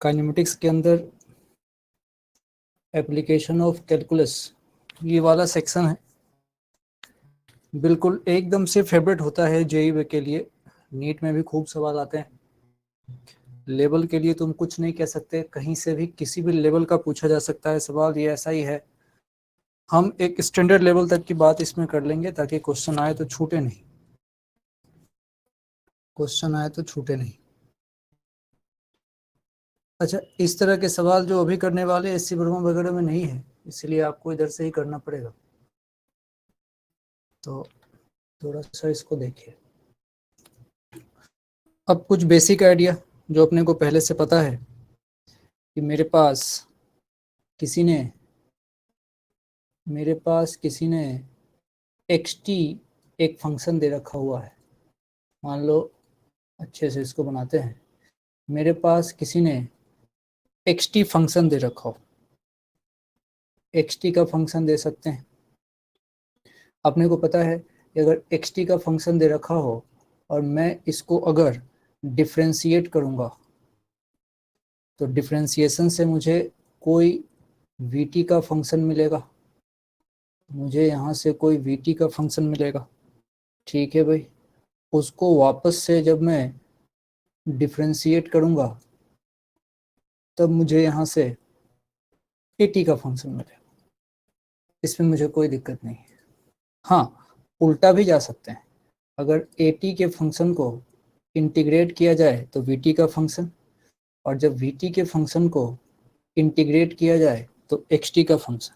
Kinematics के अंदर application of calculus ये वाला सेक्शन है, बिल्कुल एकदम से फेवरेट होता है जेईई के लिए। नीट में भी खूब सवाल आते हैं। लेवल के लिए तुम कुछ नहीं कह सकते, कहीं से भी किसी भी लेवल का पूछा जा सकता है सवाल, ये ऐसा ही है। हम एक स्टैंडर्ड लेवल तक की बात इसमें कर लेंगे ताकि क्वेश्चन आए तो छूटे नहीं, क्वेश्चन आए तो छूटे नहीं। अच्छा, इस तरह के सवाल जो अभी करने वाले एससी वर्मा वगैरह में नहीं है, इसलिए आपको इधर से ही करना पड़ेगा। तो थोड़ा सा इसको देखिए। अब कुछ बेसिक आइडिया जो अपने को पहले से पता है कि मेरे पास किसी ने xt एक फंक्शन दे रखा हुआ है। मान लो, अच्छे से इसको बनाते हैं। मेरे पास किसी ने xt फंक्शन दे रखा हो, xt का फंक्शन दे सकते हैं। अपने को पता है कि अगर xt का फंक्शन दे रखा हो और मैं इसको अगर डिफ्रेंशिएट करूंगा तो डिफ्रेंशिएशन से मुझे कोई vt का फंक्शन मिलेगा, मुझे यहाँ से कोई vt का फंक्शन मिलेगा। ठीक है भाई, उसको वापस से जब मैं डिफ्रेंशिएट करूंगा तब मुझे यहाँ से at का फंक्शन मिलेगा। इसमें मुझे कोई दिक्कत नहीं है। हाँ, उल्टा भी जा सकते हैं। अगर at के फंक्शन को इंटीग्रेट किया जाए तो vt का फंक्शन, और जब vt के फंक्शन को इंटीग्रेट किया जाए तो xt का फंक्शन।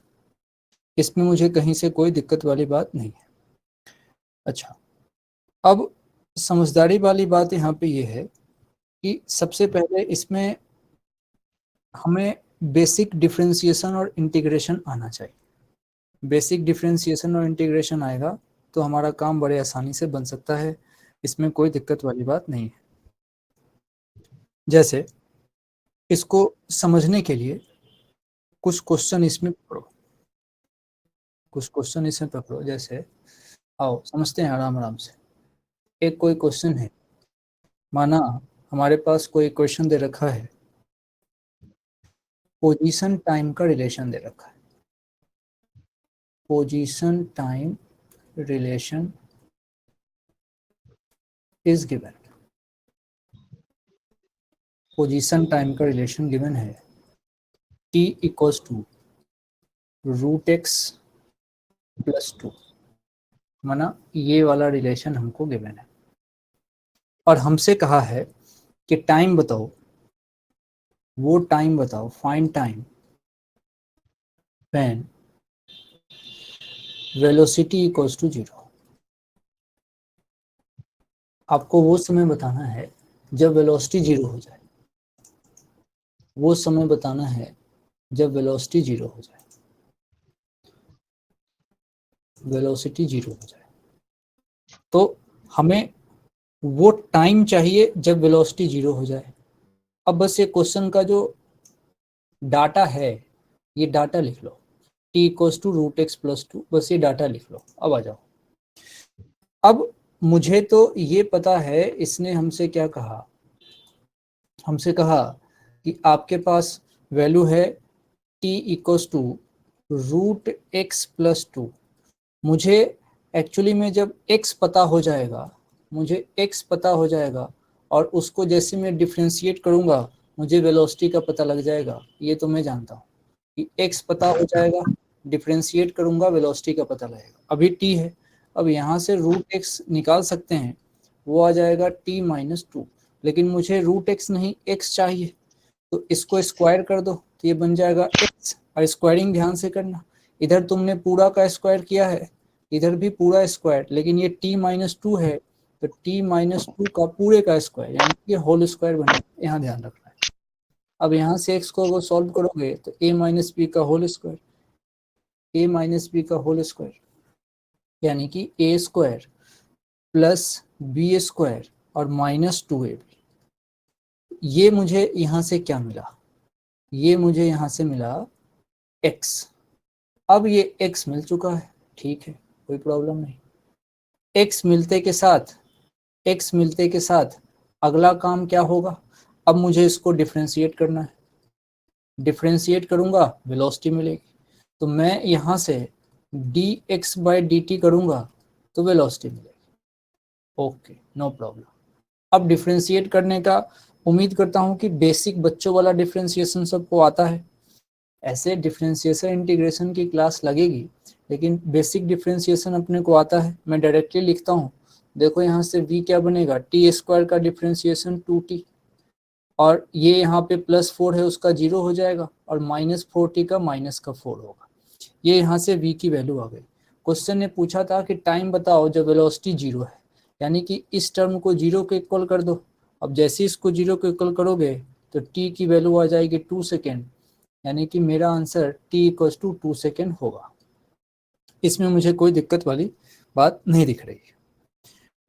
इसमें मुझे कहीं से कोई दिक्कत वाली बात नहीं है। अच्छा, अब समझदारी वाली बात यहाँ पे ये है कि सबसे पहले इसमें हमें बेसिक डिफरेंशिएशन और इंटीग्रेशन आना चाहिए। बेसिक डिफरेंशिएशन और इंटीग्रेशन आएगा तो हमारा काम बड़े आसानी से बन सकता है, इसमें कोई दिक्कत वाली बात नहीं है। जैसे इसको समझने के लिए कुछ क्वेश्चन इसमें पकड़ो, जैसे आओ समझते हैं आराम आराम से। एक कोई क्वेश्चन है, माना हमारे पास कोई क्वेश्चन दे रखा है, पोजीशन टाइम का रिलेशन दे रखा है। Position time relation is given. Position time का रिलेशन गिवन है, t इक्वल्स टू √x+2, माना ये वाला रिलेशन हमको गिवन है और हमसे कहा है कि टाइम बताओ, वो टाइम बताओ, find time when velocity equals to 0। आपको वो समय बताना है जब वेलोसिटी 0 हो जाए, वो समय बताना है जब वेलोसिटी 0 हो जाए, वेलोसिटी 0 हो जाए। तो हमें वो टाइम चाहिए जब वेलोसिटी 0 हो जाए। अब बस ये क्वेश्चन का जो डाटा है, ये डाटा लिख लो, t इक्वल्स टू √x+2, बस ये डाटा लिख लो। अब आ जाओ। अब मुझे तो ये पता है, इसने हमसे क्या कहा, हमसे कहा कि आपके पास वैल्यू है t इक्वल्स टू √x+2। मुझे एक्चुअली में जब x पता हो जाएगा, मुझे x पता हो जाएगा और उसको जैसे मैं डिफ्रेंशिएट करूंगा मुझे वेलोसिटी का पता लग जाएगा। ये तो मैं जानता हूँ कि x पता हो जाएगा, डिफ्रेंशिएट करूंगा, वेलोसिटी का पता लगेगा। अभी t है, अब यहाँ से √x निकाल सकते हैं, वो आ जाएगा t-2। लेकिन मुझे √x नहीं x चाहिए, तो इसको स्क्वायर कर दो तो ये बन जाएगा x। और स्क्वायरिंग ध्यान से करना, इधर तुमने पूरा का स्क्वायर किया है, इधर भी पूरा स्क्वायर, लेकिन ये t-2 है तो t-2 का पूरे का स्क्वायर, यानी कि होल स्क्वायर बनेगा। यहाँ ध्यान रखना है। अब यहाँ से x को अगर सॉल्व करोगे तो a-b का होल स्क्वायर, a-b का होल स्क्वायर, यानी कि a² प्लस b² और -2ab। ये मुझे यहाँ से क्या मिला, ये मुझे यहाँ से मिला x। अब ये x मिल चुका है, ठीक है, कोई प्रॉब्लम नहीं। x मिलते के साथ अगला काम क्या होगा, अब मुझे इसको डिफ्रेंशिएट करना है, डिफ्रेंशिएट करूंगा वेलोसिटी मिलेगी। तो मैं यहाँ से dx/dt करूंगा तो वेलोसिटी मिलेगी। Okay, no problem. अब डिफ्रेंशिएट करने का उम्मीद करता हूँ कि बेसिक बच्चों वाला डिफ्रेंशिएशन सबको आता है। ऐसे डिफ्रेंशिएशन इंटीग्रेशन की क्लास लगेगी, लेकिन बेसिक डिफ्रेंशिएशन अपने को आता है। मैं डायरेक्टली लिखता हूँ, देखो यहाँ से v क्या बनेगा, t² का डिफ्रेंशिएशन 2t, और ये यहाँ पे +4 है उसका 0 हो जाएगा, और -4t का -4 होगा। ये यहाँ से v की वैल्यू आ गई। क्वेश्चन ने पूछा था कि टाइम बताओ जब वेलोसिटी 0 है, यानी कि इस टर्म को 0 के इक्वल कर दो। अब जैसे इसको 0 के इक्वल करोगे तो t की वैल्यू आ जाएगी 2 सेकेंड, यानी कि मेरा आंसर t = 2 सेकेंड होगा। इसमें मुझे कोई दिक्कत वाली बात नहीं दिख रही,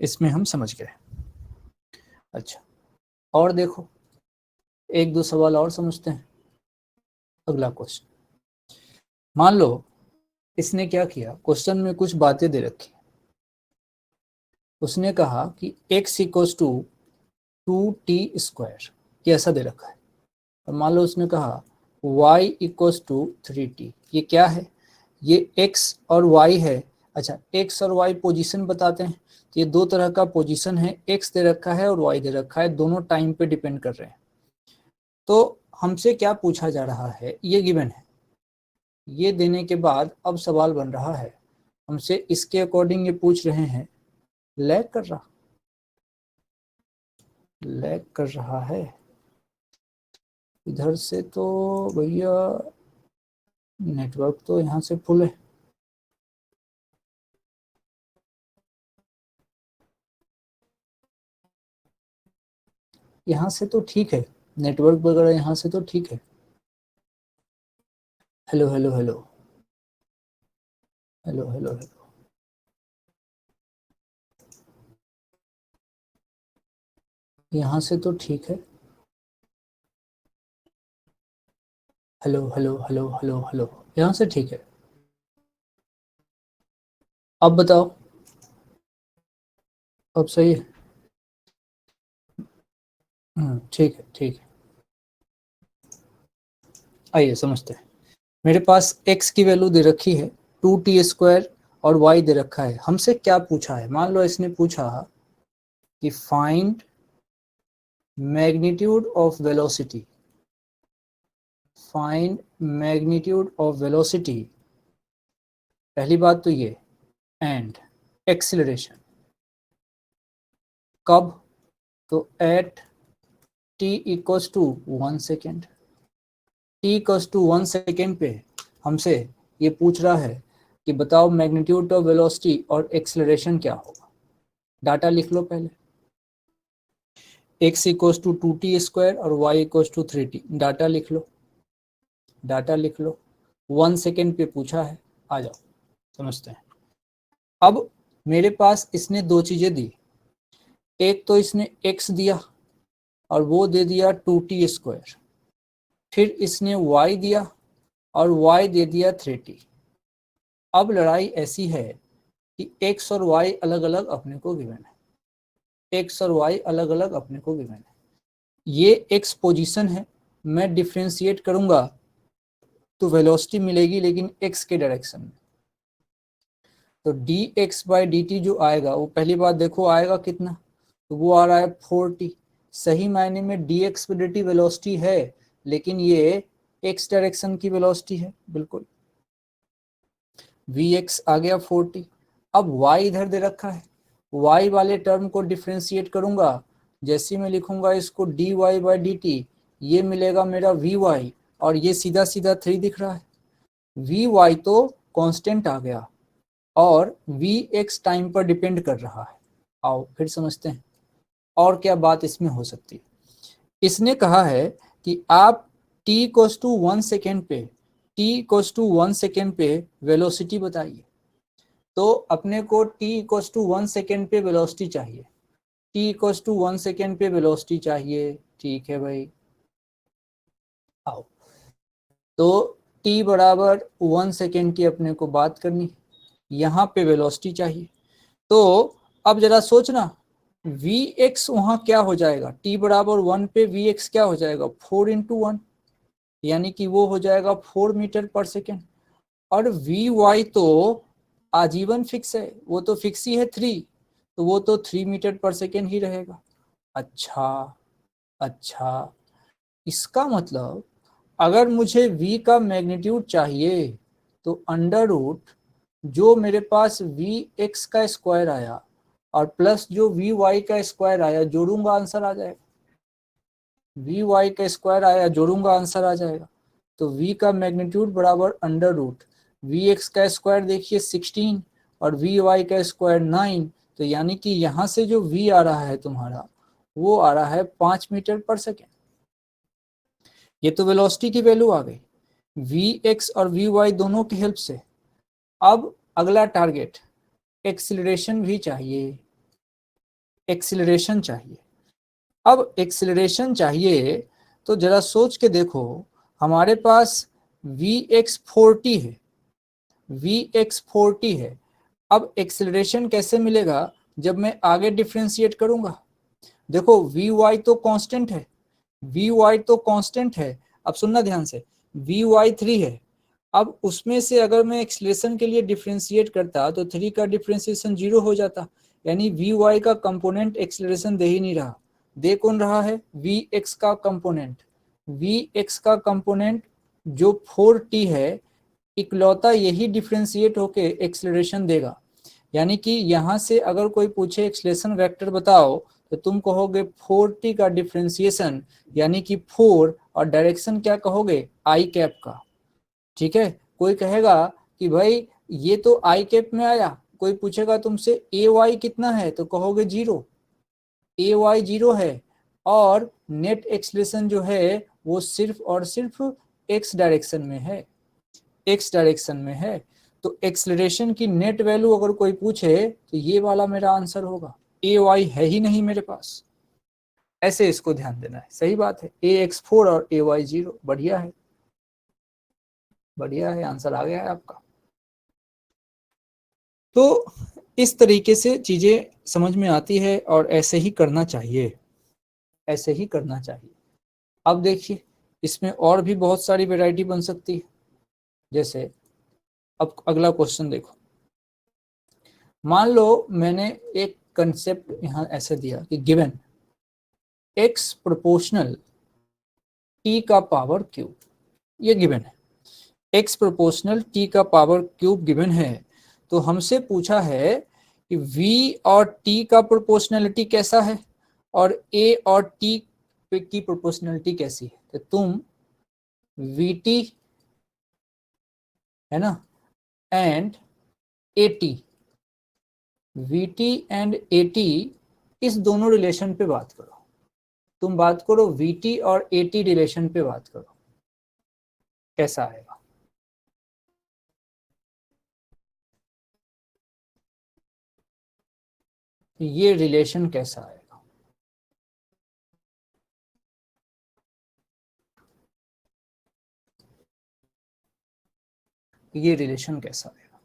इसमें हम समझ गए। अच्छा, और देखो, एक दो सवाल और समझते हैं। अगला क्वेश्चन, मान लो इसने क्या किया, क्वेश्चन में कुछ बातें दे रखी। उसने कहा कि x = 2t², ये ऐसा दे रखा है। और मान लो उसने कहा y = 3t, ये क्या है, ये x और y है। अच्छा, x और y पोजीशन बताते हैं, तो ये दो तरह का पोजीशन है, x दे रखा है और y दे रखा है, दोनों टाइम पे डिपेंड कर रहे हैं। तो हमसे क्या पूछा जा रहा है, ये गिवन है। ये देने के बाद अब सवाल बन रहा है, हमसे इसके अकॉर्डिंग ये पूछ रहे हैं, लैग कर रहा है। इधर से तो भैया नेटवर्क तो यहाँ से फुल है। यहाँ से तो ठीक है, नेटवर्क वगैरह यहाँ से तो ठीक है। Hello hello hello hello hello hello, यहाँ से तो ठीक है। Hello hello hello hello hello, यहाँ से ठीक है। अब बताओ, अब सही है? ठीक है ठीक है। आइए समझते हैं। मेरे पास x की वैल्यू दे रखी है 2t² और y दे रखा है। हमसे क्या पूछा है, मान लो इसने पूछा कि find magnitude of velocity, find magnitude of velocity, पहली बात तो ये, एंड एक्सीलरेशन कब, तो at t = 1 second. t = 1 second पे हमसे ये पूछ रहा है कि बताओ मैग्नीट्यूड ऑफ वेलोसिटी और एक्सीलरेशन क्या होगा। डाटा लिख लो पहले, x = 2t² और y = 3t। डाटा लिख लो, डाटा लिख लो। 1 सेकेंड पे पूछा है, आ जाओ समझते हैं। अब मेरे पास इसने दो चीजें दी, एक तो इसने x दिया और वो दे दिया 2t², फिर इसने y दिया और y दे दिया 3t। अब लड़ाई ऐसी है कि x और y अलग अलग अपने को गिवन है, x और y अलग अलग अपने को गिवन है। ये x पोजीशन है, मैं डिफ्रेंशिएट करूंगा तो वेलोसिटी मिलेगी, लेकिन x के डायरेक्शन में। तो dx/dt जो आएगा, वो पहली बात देखो आएगा कितना, तो वो आ रहा है 4t। सही मायने में dx/dt वेलोसिटी है, लेकिन ये x डायरेक्शन की वेलोसिटी है, बिल्कुल। vx आ गया 4t। अब y इधर दे रखा है, y वाले टर्म को डिफ्रेंशिएट करूंगा, जैसे मैं लिखूंगा इसको dy/dt, ये मिलेगा मेरा vy, और ये सीधा सीधा 3 दिख रहा है। vy तो कांस्टेंट आ गया और vx टाइम पर डिपेंड कर रहा है। आओ फिर समझते हैं और क्या बात इसमें हो सकती है। इसने कहा है कि आप t = 1 सेकेंड पे, t = 1 सेकेंड पे वेलोसिटी बताइए। तो अपने को t = 1 सेकेंड पे वेलोसिटी चाहिए, t = 1 सेकेंड पे वेलोसिटी चाहिए। ठीक है भाई, आओ। तो t = 1 सेकेंड की अपने को बात करनी, यहाँ पे वेलोसिटी चाहिए। तो अब जरा सोचना, वी एक्स वहां क्या हो जाएगा, t बराबर 1 पे वी एक्स क्या हो जाएगा 4 इंटू 1, यानी कि वो हो जाएगा 4 मीटर पर सेकेंड। और वी वाई तो आजीवन फिक्स है, वो तो फिक्स ही है 3, तो वो तो 3 मीटर पर सेकेंड ही रहेगा। अच्छा, अच्छा, इसका मतलब अगर मुझे v का मैग्नीट्यूड चाहिए तो अंडर रूट जो मेरे पास वी एक्स का स्क्वायर आया और प्लस जो वी वाई का स्क्वायर आया जोड़ूंगा, आंसर आ जाएगा। वी वाई का स्क्वायर आया जोड़ूंगा, आंसर आ जाएगा। तो v का मैग्नीट्यूड बराबर अंडर रूट वी एक्स का स्क्वायर देखिए 16 और वी वाई का स्क्वायर 9, तो यानी कि यहाँ से जो v आ रहा है तुम्हारा वो आ रहा है 5 मीटर पर सेकेंड। ये तो वेलोसिटी की वैल्यू आ गई वी एक्स और वी वाई दोनों की हेल्प से। अब अगला टारगेट एक्सिलरेशन भी चाहिए, एक्सिलरेशन चाहिए। अब एक्सिलरेशन चाहिए तो जरा सोच के देखो, हमारे पास वी एक्स 40 है, वी एक्स 40 है। अब एक्सिलरेशन कैसे मिलेगा, जब मैं आगे डिफ्रेंशिएट करूंगा। देखो वी वाई तो कांस्टेंट है, वी वाई तो कांस्टेंट है। अब सुनना ध्यान से, वी वाई 3 है। अब उसमें से अगर मैं एक्सलेशन के लिए डिफ्रेंशिएट करता तो 3 का डिफ्रेंशिएशन 0 हो जाता, यानी वी वाई का कंपोनेंट एक्सलेशन दे ही नहीं रहा। दे कौन रहा है, वी एक्स का कंपोनेंट। वी एक्स का कंपोनेंट जो 4t है, इकलौता यही डिफ्रेंशिएट होके एक्सलेशन देगा। यानी कि यहाँ से अगर कोई पूछे एक्सलेशन वेक्टर बताओ तो तुम कहोगे 4t का डिफ्रेंशिएशन, यानी कि 4 और डायरेक्शन क्या कहोगे, आई कैप का। ठीक है, कोई कहेगा कि भाई ये तो आई कैप में आया, कोई पूछेगा तुमसे ए वाई कितना है तो कहोगे 0, ए वाई 0 है। और नेट एक्सलेशन जो है वो सिर्फ और सिर्फ एक्स डायरेक्शन में है, एक्स डायरेक्शन में है। तो एक्सलरेशन की नेट वैल्यू अगर कोई पूछे तो ये वाला मेरा आंसर होगा, ए वाई है ही नहीं मेरे पास। ऐसे इसको ध्यान देना है, सही बात है, ए एक्स 4 और ए वाई 0, बढ़िया है, बढ़िया है, आंसर आ गया है आपका। तो इस तरीके से चीजें समझ में आती है और ऐसे ही करना चाहिए, ऐसे ही करना चाहिए। अब देखिए इसमें और भी बहुत सारी वैरायटी बन सकती है। जैसे अब अगला क्वेश्चन देखो, मान लो मैंने एक कंसेप्ट यहां ऐसे दिया कि गिवन x प्रोपोर्शनल t का पावर क्यूब, ये गिवन है, x प्रोपोर्शनल t का पावर क्यूब गिवन है। तो हमसे पूछा है कि v और t का प्रोपोर्शनलिटी कैसा है और a और t की प्रोपोर्शनलिटी कैसी है। तो तुम vt है ना and at, vt and at इस दोनों रिलेशन पे बात करो। तुम बात करो vt और at रिलेशन पे बात करो, कैसा आएगा। ये रिलेशन कैसा आएगा, ये रिलेशन कैसा आएगा।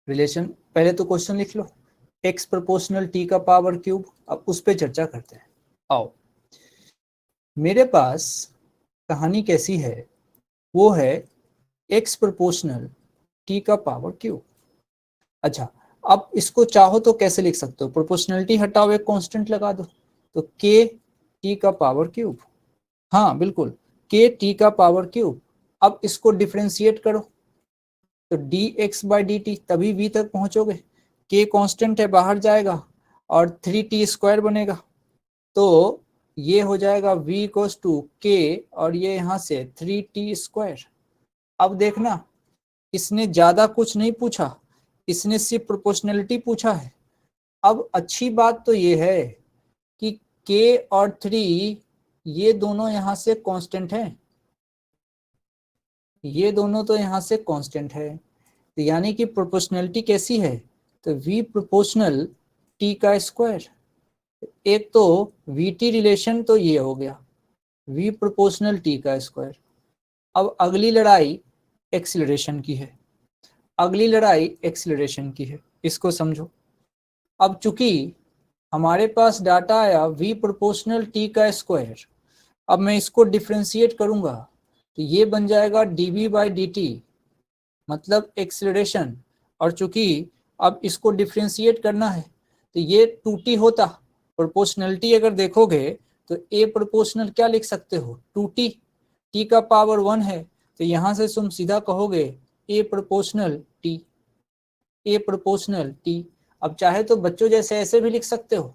रिलेशन पहले तो क्वेश्चन लिख लो, x प्रोपोर्शनल t का पावर क्यूब, अब उस पर चर्चा करते हैं। आओ, मेरे पास कहानी कैसी है, वो है x प्रोपोर्शनल t का पावर क्यूब। अच्छा, अब इसको चाहो तो कैसे लिख सकते हो, प्रोपोर्शनलिटी हटाओ एक कांस्टेंट लगा दो, तो k t का पावर क्यूब, हाँ बिल्कुल k t का पावर क्यूब। अब इसको डिफ्रेंशिएट करो तो dx बाई डी टी, तभी v तक पहुंचोगे। k कांस्टेंट है, बाहर जाएगा और 3t स्क्वायर बनेगा, तो ये हो जाएगा v इक्वल्स टू k और ये यहाँ से 3t स्क्वायर। अब देखना, इसने ज्यादा कुछ नहीं पूछा, इसने सिर्फ प्रोपोर्शनलिटी पूछा है। अब अच्छी बात तो ये है कि k और 3 ये दोनों यहाँ से कांस्टेंट हैं, ये दोनों तो यहाँ से कांस्टेंट है, तो यानी कि प्रोपोर्शनलिटी कैसी है, तो v प्रोपोर्शनल t का स्क्वायर। एक तो vt रिलेशन तो ये हो गया, v प्रोपोर्शनल t का स्क्वायर। अब अगली लड़ाई एक्सीलरेशन की है, अगली लड़ाई एक्सीलरेशन की है। इसको समझो। अब चूंकि हमारे पास डाटा आया v प्रोपोर्शनल t का स्क्वायर, अब मैं इसको डिफ्रेंशिएट करूंगा तो ये बन जाएगा dv बाई dt, मतलब एक्सेलरेशन। और चूंकि अब इसको डिफ्रेंशिएट करना है तो ये 2t होता। प्रोपोर्शनलिटी अगर देखोगे तो a प्रोपोर्शनल क्या लिख सकते हो, 2t, t का पावर 1 है, तो यहां से तुम सीधा कहोगे a proportional t, a proportional t। अब चाहे तो बच्चों जैसे ऐसे भी लिख सकते हो,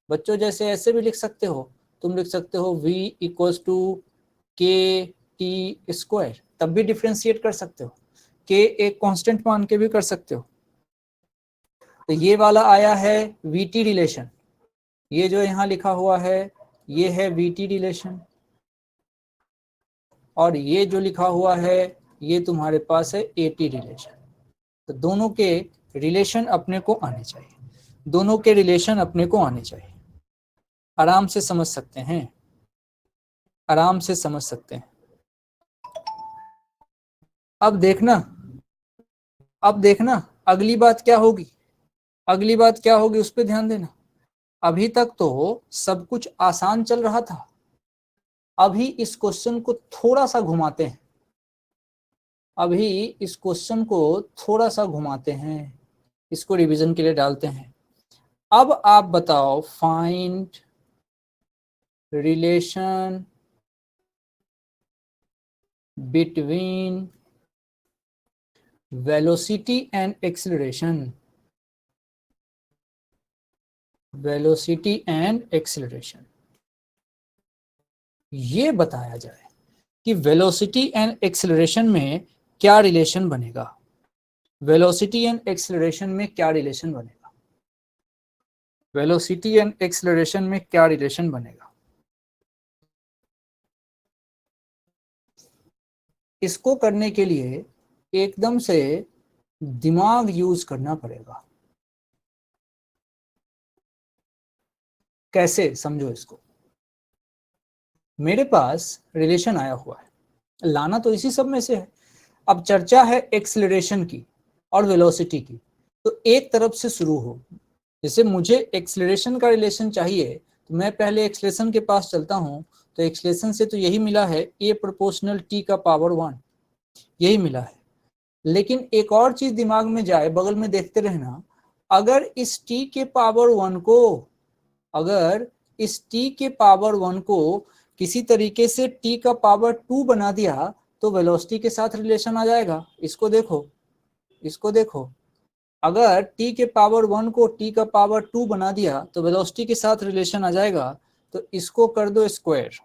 बच्चों जैसे ऐसे भी लिख सकते हो, तुम लिख सकते हो v equals to K T square, तब भी डिफ्रेंशिएट कर सकते हो, के एक कांस्टेंट मान के भी कर सकते हो। तो ये वाला आया है वीटी रिलेशन, ये जो यहाँ लिखा हुआ है ये है वीटी रिलेशन, और ये जो लिखा हुआ है ये तुम्हारे पास है एटी रिलेशन। तो दोनों के रिलेशन अपने को आने चाहिए, दोनों के रिलेशन अपने को आने चाहिए। आराम से समझ सकते हैं, आराम से समझ सकते हैं। अब देखना, अब देखना अगली बात क्या होगी, अगली बात क्या होगी उस पर ध्यान देना। अभी तक तो सब कुछ आसान चल रहा था, अभी इस क्वेश्चन को थोड़ा सा घुमाते हैं, अभी इस क्वेश्चन को थोड़ा सा घुमाते हैं, इसको रिवीजन के लिए डालते हैं। अब आप बताओ, find relation between velocity and acceleration, velocity and acceleration. ये बताया जाए कि वेलोसिटी एंड एक्सेलरेशन में क्या रिलेशन बनेगा, वेलोसिटी एंड एक्सेलरेशन में क्या रिलेशन बनेगा, वेलोसिटी एंड एक्सेलरेशन में क्या रिलेशन बनेगा। इसको करने के लिए एकदम से दिमाग यूज करना पड़ेगा। कैसे, समझो इसको। मेरे पास रिलेशन आया हुआ है, लाना तो इसी सब में से है। अब चर्चा है एक्सेलरेशन की और वेलोसिटी की, तो एक तरफ से शुरू हो। जैसे मुझे एक्सेलरेशन का रिलेशन चाहिए तो मैं पहले एक्सेलरेशन के पास चलता हूं, तो एक्सेलरेशन से तो यही मिला है a प्रोपोर्शनल t का पावर 1, यही मिला है। लेकिन एक और चीज दिमाग में जाए, बगल में देखते रहना, अगर इस t के पावर 1 को, अगर इस t के पावर 1 को किसी तरीके से t का पावर 2 बना दिया तो वेलोसिटी के साथ रिलेशन आ जाएगा। इसको देखो, इसको देखो, अगर t के पावर 1 को t का पावर 2 बना दिया तो वेलोसिटी के साथ रिलेशन आ जाएगा। तो इसको कर दो स्क्वायर,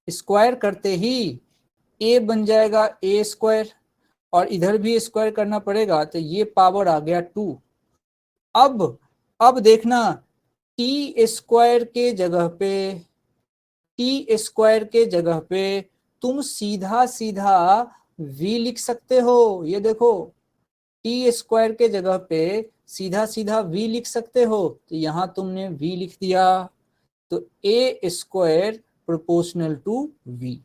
स्क्वायर करते ही a बन जाएगा a स्क्वायर, और इधर भी स्क्वायर करना पड़ेगा तो ये पावर आ गया 2। अब देखना, टी स्क्वायर के जगह पे, टी स्क्वायर के जगह पे तुम सीधा सीधा v लिख सकते हो। ये देखो, टी स्क्वायर के जगह पे सीधा सीधा v लिख सकते हो, तो यहां तुमने v लिख दिया। तो a square proportional to v,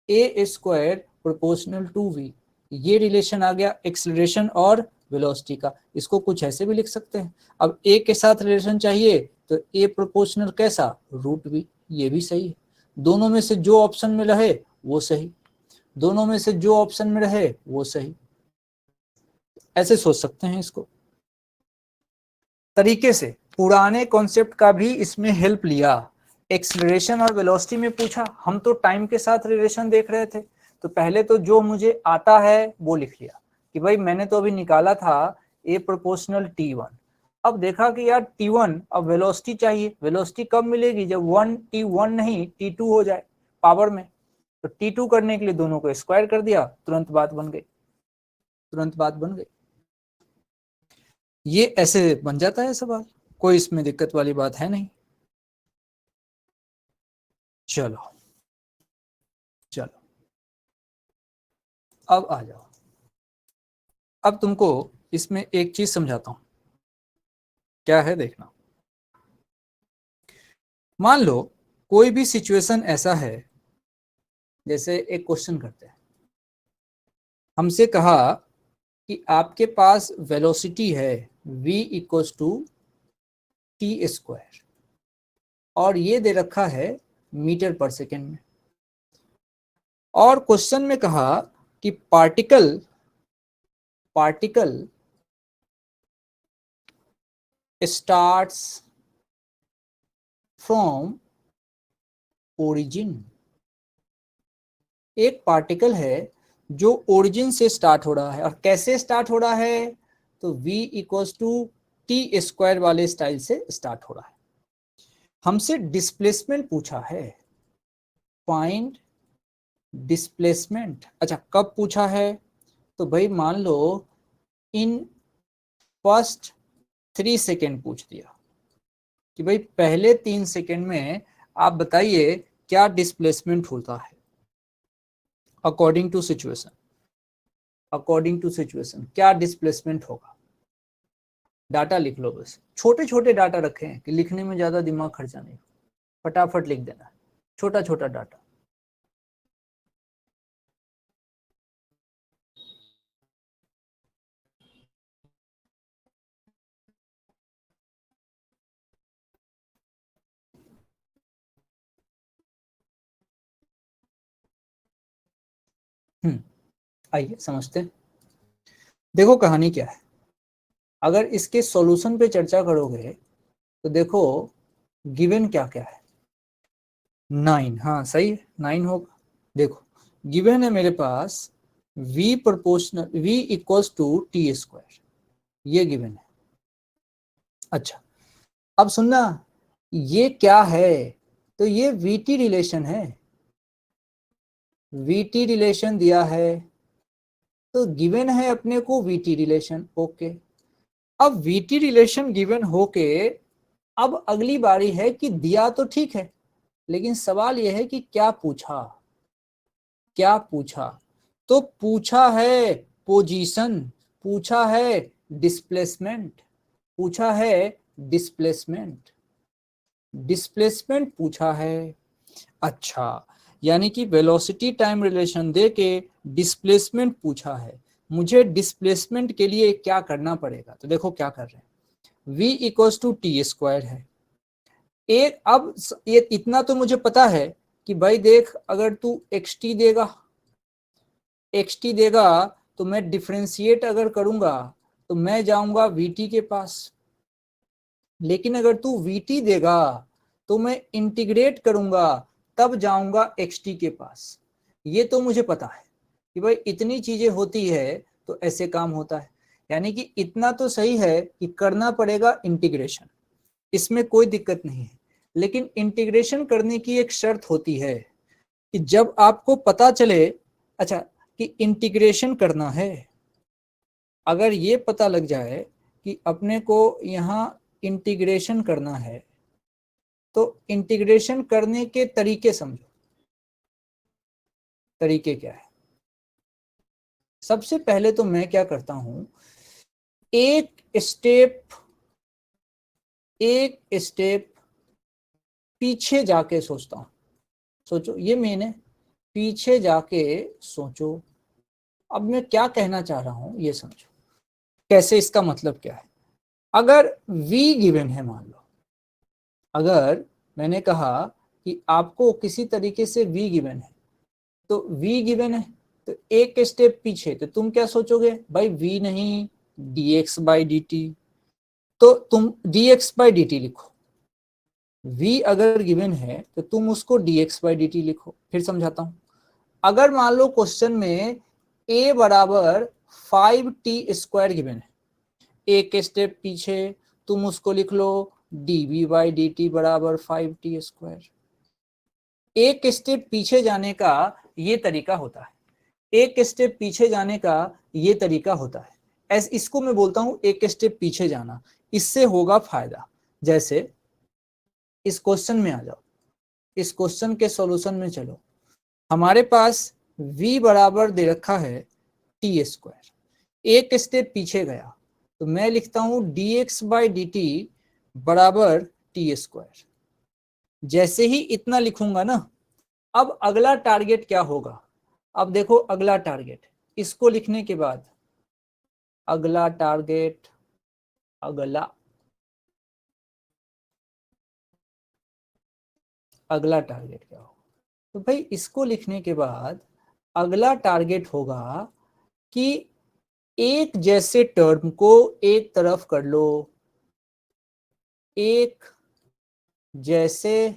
A square proportional to v, ये रिलेशन आ गया एक्सेलरेशन और वेलोसिटी का। इसको कुछ ऐसे भी लिख सकते हैं। अब a के साथ रिलेशन चाहिए तो a प्रोपोर्शनल कैसा, रूट v, ये भी सही है। दोनों में से जो ऑप्शन में रहे वो सही, दोनों में से जो ऑप्शन में रहे वो सही, ऐसे सोच सकते हैं इसको। तरीके से पुराने कॉन्सेप्ट का भी इसमें हेल्प लिया, एक्सेलरेशन और वेलोसिटी में पूछा, हम तो टाइम के साथ रिलेशन देख रहे थे, तो पहले तो जो मुझे आता है वो लिख लिया कि भाई मैंने तो अभी निकाला था a प्रोपोर्शनल t1। अब देखा कि यार t1, अब वेलोसिटी चाहिए, वेलोसिटी कब मिलेगी, जब t1 नहीं t2 हो जाए पावर में। तो t2 करने के लिए दोनों को स्क्वायर कर दिया, तुरंत बात बन गई, तुरंत बात बन गई। ये ऐसे बन जाता है सवाल, कोई इसमें दिक्कत वाली बात है नहीं। चलो चलो, अब आ जाओ। अब तुमको इसमें एक चीज समझाता हूं, क्या है देखना। मान लो कोई भी सिचुएशन ऐसा है, जैसे एक क्वेश्चन करते हैं, हमसे कहा कि आपके पास वेलोसिटी है v equals to T square और ये दे रखा है मीटर पर सेकेंड में, और क्वेश्चन में कहा कि पार्टिकल स्टार्ट्स फ्रॉम ओरिजिन। एक पार्टिकल है जो ओरिजिन से स्टार्ट हो रहा है, और कैसे स्टार्ट हो रहा है, तो v equals to T square वाले स्टाइल से स्टार्ट हो रहा है। हमसे डिस्प्लेसमेंट पूछा है, फाइंड डिस्प्लेसमेंट। अच्छा, कब पूछा है, तो भाई मान लो इन फर्स्ट 3 सेकेंड पूछ दिया कि भाई पहले 3 सेकेंड में आप बताइए क्या डिस्प्लेसमेंट होता है अकॉर्डिंग टू सिचुएशन। क्या डिस्प्लेसमेंट होगा, डाटा लिख लो। बस छोटे छोटे डाटा रखे हैं कि लिखने में ज्यादा दिमाग खर्चा नहीं, फटाफट लिख देना, छोटा छोटा डाटा। आइए समझते हैं। देखो कहानी क्या है, अगर इसके सॉल्यूशन पे चर्चा करोगे तो देखो गिवन क्या क्या है। 9, हाँ सही है, 9 होगा। देखो गिवन है मेरे पास v equals to T square, ये गिवन है। अच्छा, अब सुनना, ये क्या है, तो ये वीटी रिलेशन है। वीटी रिलेशन दिया है, तो गिवन है अपने को वीटी रिलेशन। ओके, अब वीटी रिलेशन गिवन होके अब अगली बारी है कि दिया तो ठीक है, लेकिन सवाल यह है कि क्या पूछा। तो पूछा है पोजीशन, पूछा है डिस्प्लेसमेंट, डिस्प्लेसमेंट पूछा है। अच्छा, यानी कि वेलोसिटी टाइम रिलेशन दे के डिस्प्लेसमेंट पूछा है। मुझे डिस्प्लेसमेंट के लिए क्या करना पड़ेगा, तो देखो क्या कर रहे हैं। v equals to T square है एक। अब ये इतना तो मुझे पता है कि भाई देख, अगर तू xt देगा तो मैं डिफरेंशिएट अगर करूंगा तो मैं जाऊंगा vt के पास, लेकिन अगर तू vt देगा तो मैं इंटीग्रेट करूंगा तब जाऊंगा xt के पास। ये तो मुझे पता है कि भाई इतनी चीजें होती है तो ऐसे काम होता है, यानी कि इतना तो सही है कि करना पड़ेगा इंटीग्रेशन, इसमें कोई दिक्कत नहीं है। लेकिन इंटीग्रेशन करने की एक शर्त होती है कि जब आपको पता चले, अच्छा, कि इंटीग्रेशन करना है, अगर ये पता लग जाए कि अपने को यहाँ इंटीग्रेशन करना है, तो इंटीग्रेशन करने के तरीके समझो। तरीके क्या है, सबसे पहले तो मैं क्या करता हूं, एक स्टेप पीछे जाके सोचता हूं। सोचो, ये मैंने पीछे जाके सोचो। अब मैं क्या कहना चाह रहा हूं ये समझो, कैसे, इसका मतलब क्या है। अगर v गिवन है, मान लो अगर मैंने कहा कि आपको किसी तरीके से v गिवन है, तो v गिवन है तो एक स्टेप पीछे, तो तुम क्या सोचोगे, भाई v नहीं dx बाई डी टी, तो तुम dx बाई डी टी लिखो। v अगर गिवन है तो तुम उसको dx बाई डी टी लिखो। फिर समझाता हूं, अगर मान लो क्वेश्चन में a बराबर 5t स्क्वायर गिवन है, एक स्टेप पीछे तुम उसको लिख लो dv बाई डी टी बराबर 5t स्क्वायर। एक स्टेप पीछे जाने का ये तरीका होता है, एक स्टेप पीछे जाने का ये तरीका होता है। ऐसे इसको मैं बोलता हूं एक स्टेप पीछे जाना, इससे होगा फायदा। जैसे इस क्वेश्चन में आ जाओ, इस क्वेश्चन के सॉल्यूशन में चलो। हमारे पास v बराबर दे रखा है टी स्क्वायर, एक स्टेप पीछे गया तो मैं लिखता हूं dx बाई डी टी बराबर टी स्क्वायर। जैसे ही इतना लिखूंगा ना, अब अगला टारगेट क्या होगा, अब देखो अगला टारगेट, इसको लिखने के बाद अगला टारगेट, अगला टारगेट क्या होगा? तो भाई इसको लिखने के बाद अगला टारगेट होगा कि एक जैसे टर्म को एक तरफ कर लो, एक जैसे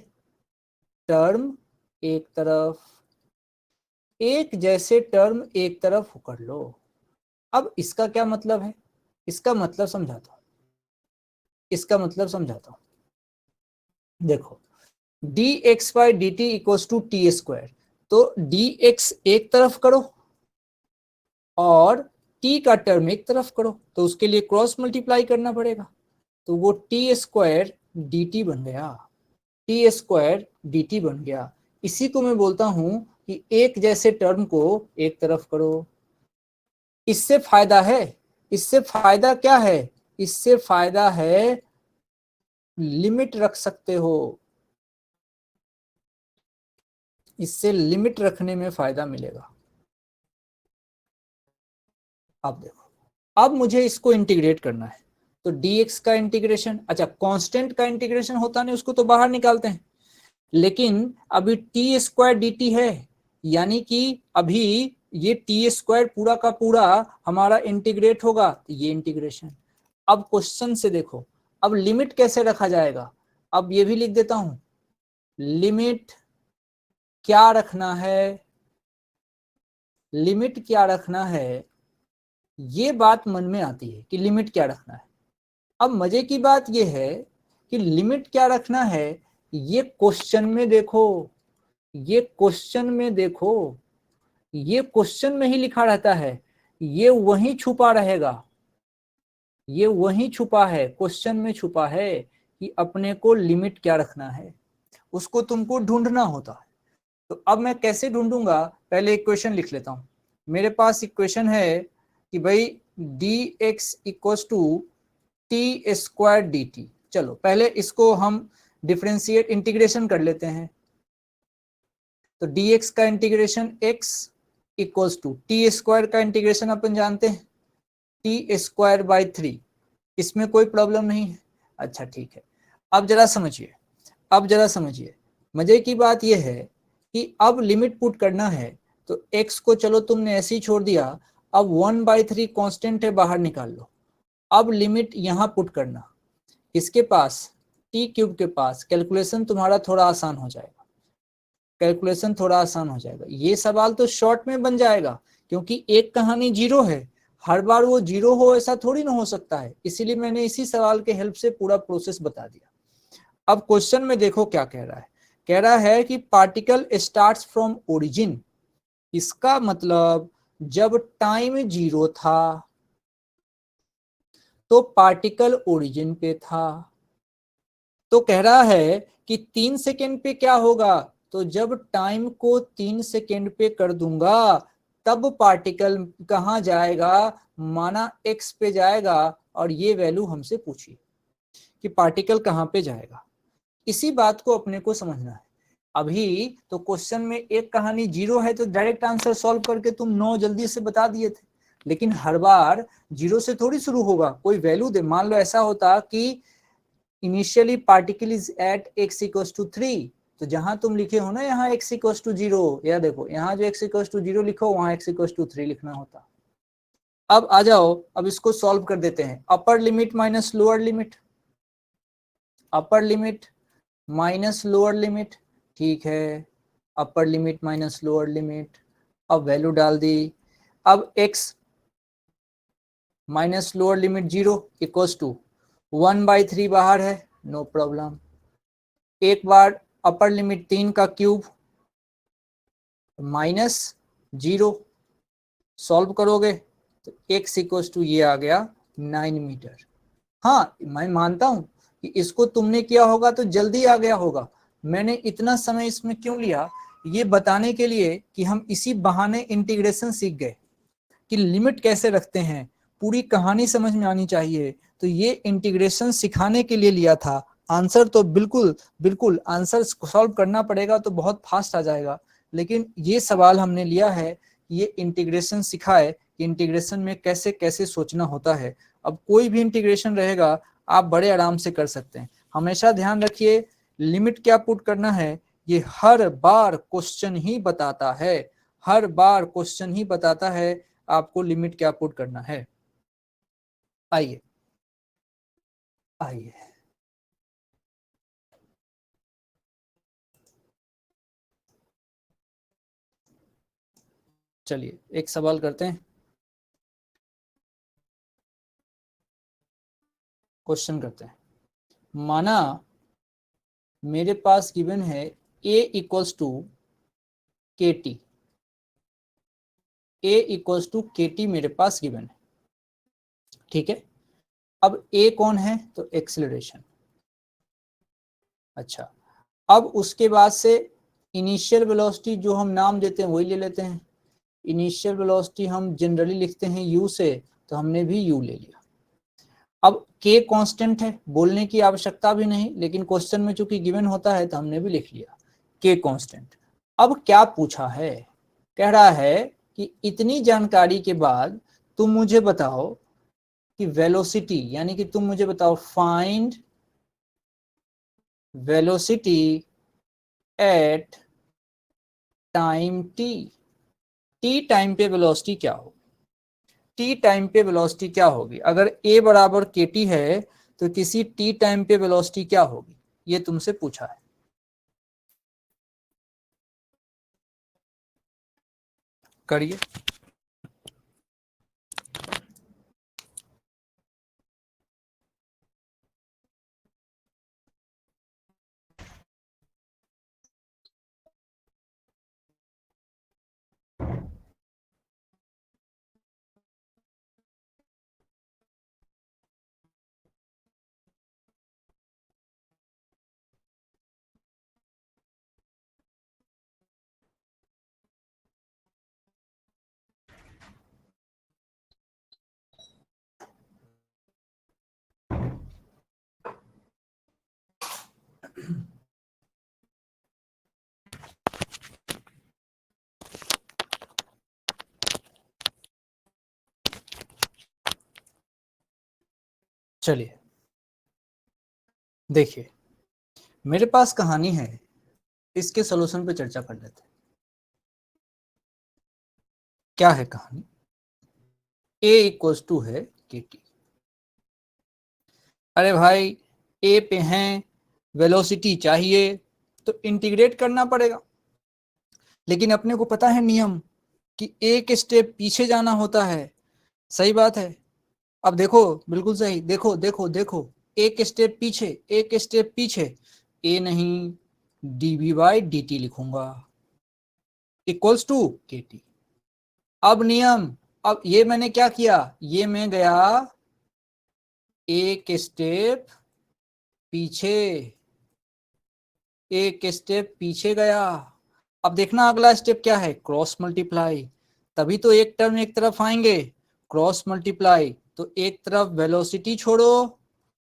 टर्म एक तरफ, एक जैसे टर्म एक तरफ कर लो। अब इसका क्या मतलब है? इसका मतलब समझाता हूं, इसका मतलब समझाता हूं। देखो, D X by D T equal to T square, तो डी एक्स एक तरफ करो और टी का टर्म एक तरफ करो, तो उसके लिए क्रॉस मल्टीप्लाई करना पड़ेगा, तो वो टी स्क्वायर डी टी बन गया, टी स्क्वायर डी टी बन गया। इसी को मैं बोलता हूं कि एक जैसे टर्म को एक तरफ करो। इससे फायदा है, इससे फायदा क्या है? इससे फायदा है लिमिट रख सकते हो, इससे लिमिट रखने में फायदा मिलेगा। अब देखो, अब मुझे इसको इंटीग्रेट करना है, तो dx का इंटीग्रेशन, अच्छा कांस्टेंट का इंटीग्रेशन होता नहीं, उसको तो बाहर निकालते हैं, लेकिन अभी टी स्क्वायर डी टी है, यानी कि अभी ये टी स्क्वायर पूरा का पूरा हमारा इंटीग्रेट होगा, तो ये इंटीग्रेशन। अब क्वेश्चन से देखो, अब लिमिट कैसे रखा जाएगा? अब ये भी लिख देता हूं, लिमिट क्या रखना है, लिमिट क्या रखना है, ये बात मन में आती है कि लिमिट क्या रखना है। अब मजे की बात ये है कि लिमिट क्या रखना है, ये क्वेश्चन में देखो, ये क्वेश्चन में देखो, ये क्वेश्चन में ही लिखा रहता है, ये वहीं छुपा रहेगा, ये वहीं छुपा है, क्वेश्चन में छुपा है कि अपने को लिमिट क्या रखना है, उसको तुमको ढूंढना होता है। तो अब मैं कैसे ढूंढूंगा? पहले इक्वेशन लिख लेता हूं। मेरे पास इक्वेशन है कि भाई D X equals to T square D T. चलो पहले इसको हम डिफरेंशिएट इंटीग्रेशन कर लेते हैं। तो dx का integration x equals to T square का इंटीग्रेशन अपन जानते हैं टी स्क्वायर बाई 3, इसमें कोई प्रॉब्लम नहीं है। अच्छा ठीक है, अब जरा समझिए, अब जरा समझिए, मजे की बात यह है कि अब लिमिट पुट करना है, तो x को चलो तुमने ऐसे ही छोड़ दिया, अब 1/3 कांस्टेंट है, बाहर निकाल लो। अब लिमिट यहां पुट करना, इसके पास टी क्यूब के पास, कैलकुलेशन तुम्हारा थोड़ा आसान हो जाएगा, कैलकुलेशन थोड़ा आसान हो जाएगा। ये सवाल तो शॉर्ट में बन जाएगा, क्योंकि एक कहानी जीरो है, हर बार वो जीरो हो ऐसा थोड़ी ना हो सकता है, इसीलिए मैंने इसी सवाल के हेल्प से पूरा प्रोसेस बता दिया। अब क्वेश्चन में देखो क्या कह रहा है, कह रहा है कि पार्टिकल स्टार्ट्स फ्रॉम ओरिजिन, इसका मतलब जब टाइम जीरो था तो पार्टिकल ओरिजिन पे था। तो कह रहा है कि 3 सेकेंड पे क्या होगा, तो जब टाइम को 3 सेकेंड पे कर दूंगा तब पार्टिकल कहां जाएगा, माना x पे जाएगा, और ये वैल्यू हमसे पूछी कि पार्टिकल कहां पे जाएगा। इसी बात को अपने को समझना है। अभी तो क्वेश्चन में एक कहानी जीरो है, तो डायरेक्ट आंसर सॉल्व करके तुम 9 जल्दी से बता दिए थे, लेकिन हर बार जीरो से थोड़ी शुरू होगा, कोई वैल्यू दे। मान लो ऐसा होता कि initially particle is at x equals to 3, तो जहां तुम लिखे हो ना यहाँ x इक्वल्स टू 0, या देखो यहाँ जो x इक्वल्स टू 0 लिखो वहां x इक्वल्स टू 3 लिखना होता। अब आ जाओ, अब इसको सॉल्व कर देते हैं। Upper limit minus lower limit, upper limit minus lower limit, ठीक है, upper limit minus lower limit. अब वैल्यू डाल दी, अब x minus lower limit 0 equals to 1/3 बाहर है, नो प्रॉब्लम। एक बार अपर लिमिट 3 का क्यूब माइनस 0, सॉल्व करोगे तो x इक्वल्स टू ये आ गया 9 मीटर। हाँ मैं मानता हूं कि इसको तुमने किया होगा तो जल्दी आ गया होगा, मैंने इतना समय इसमें क्यों लिया, ये बताने के लिए कि हम इसी बहाने इंटीग्रेशन सीख गए कि लिमिट कैसे रखते हैं, पूरी कहानी समझ में आनी चाहिए, तो ये इंटीग्रेशन सिखाने के लिए लिया था। आंसर तो बिल्कुल बिल्कुल आंसर सॉल्व करना पड़ेगा तो बहुत फास्ट आ जाएगा, लेकिन ये सवाल हमने लिया है ये इंटीग्रेशन सिखाए कि इंटीग्रेशन में कैसे कैसे सोचना होता है। अब कोई भी इंटीग्रेशन रहेगा आप बड़े आराम से कर सकते हैं। हमेशा ध्यान रखिए लिमिट क्या पुट करना है, ये हर बार क्वेश्चन ही बताता है, हर बार क्वेश्चन ही बताता है आपको लिमिट क्या पुट करना है। आइए आइए चलिए एक सवाल करते हैं, क्वेश्चन करते हैं। माना मेरे पास गिवन है a equals to K T, a equals to K T मेरे पास गिवन है, ठीक है। अब a कौन है, तो एक्सेलरेशन। अच्छा, अब उसके बाद से इनिशियल वेलोसिटी जो हम नाम देते हैं वही ले लेते हैं। इनिशियल वेलोसिटी हम जनरली लिखते हैं u से, तो हमने भी u ले लिया। अब k कांस्टेंट है, बोलने की आवश्यकता भी नहीं, लेकिन क्वेश्चन में चूंकि गिवन होता है तो हमने भी लिख लिया k कांस्टेंट। अब क्या पूछा है, कह रहा है कि इतनी जानकारी के बाद तुम मुझे बताओ कि वेलोसिटी, यानी कि तुम मुझे बताओ find velocity at time t। t time पे वेलोसिटी क्या हो, t टाइम पे वेलोसिटी क्या होगी। अगर a बराबर kt है तो किसी t टाइम पे वेलोसिटी क्या होगी, ये तुमसे पूछा है। करिए। चलिए देखिए, मेरे पास कहानी है, इसके सॉल्यूशन पे चर्चा कर लेते हैं। क्या है कहानी, a इक्वल्स टू है के टी। अरे भाई a पे हैं, वेलोसिटी चाहिए तो इंटीग्रेट करना पड़ेगा, लेकिन अपने को पता है नियम कि एक स्टेप पीछे जाना होता है। सही बात है। अब देखो, बिल्कुल सही, देखो देखो देखो, एक स्टेप पीछे, एक स्टेप पीछे, a नहीं D V by D T लिखूंगा इक्वल्स टू के टी। अब नियम, अब ये मैंने क्या किया, ये मैं गया एक स्टेप पीछे, एक स्टेप पीछे गया। अब देखना अगला स्टेप क्या है, क्रॉस मल्टीप्लाई। तभी तो एक टर्म एक तरफ आएंगे, क्रॉस मल्टीप्लाई, तो एक तरफ वेलोसिटी छोड़ो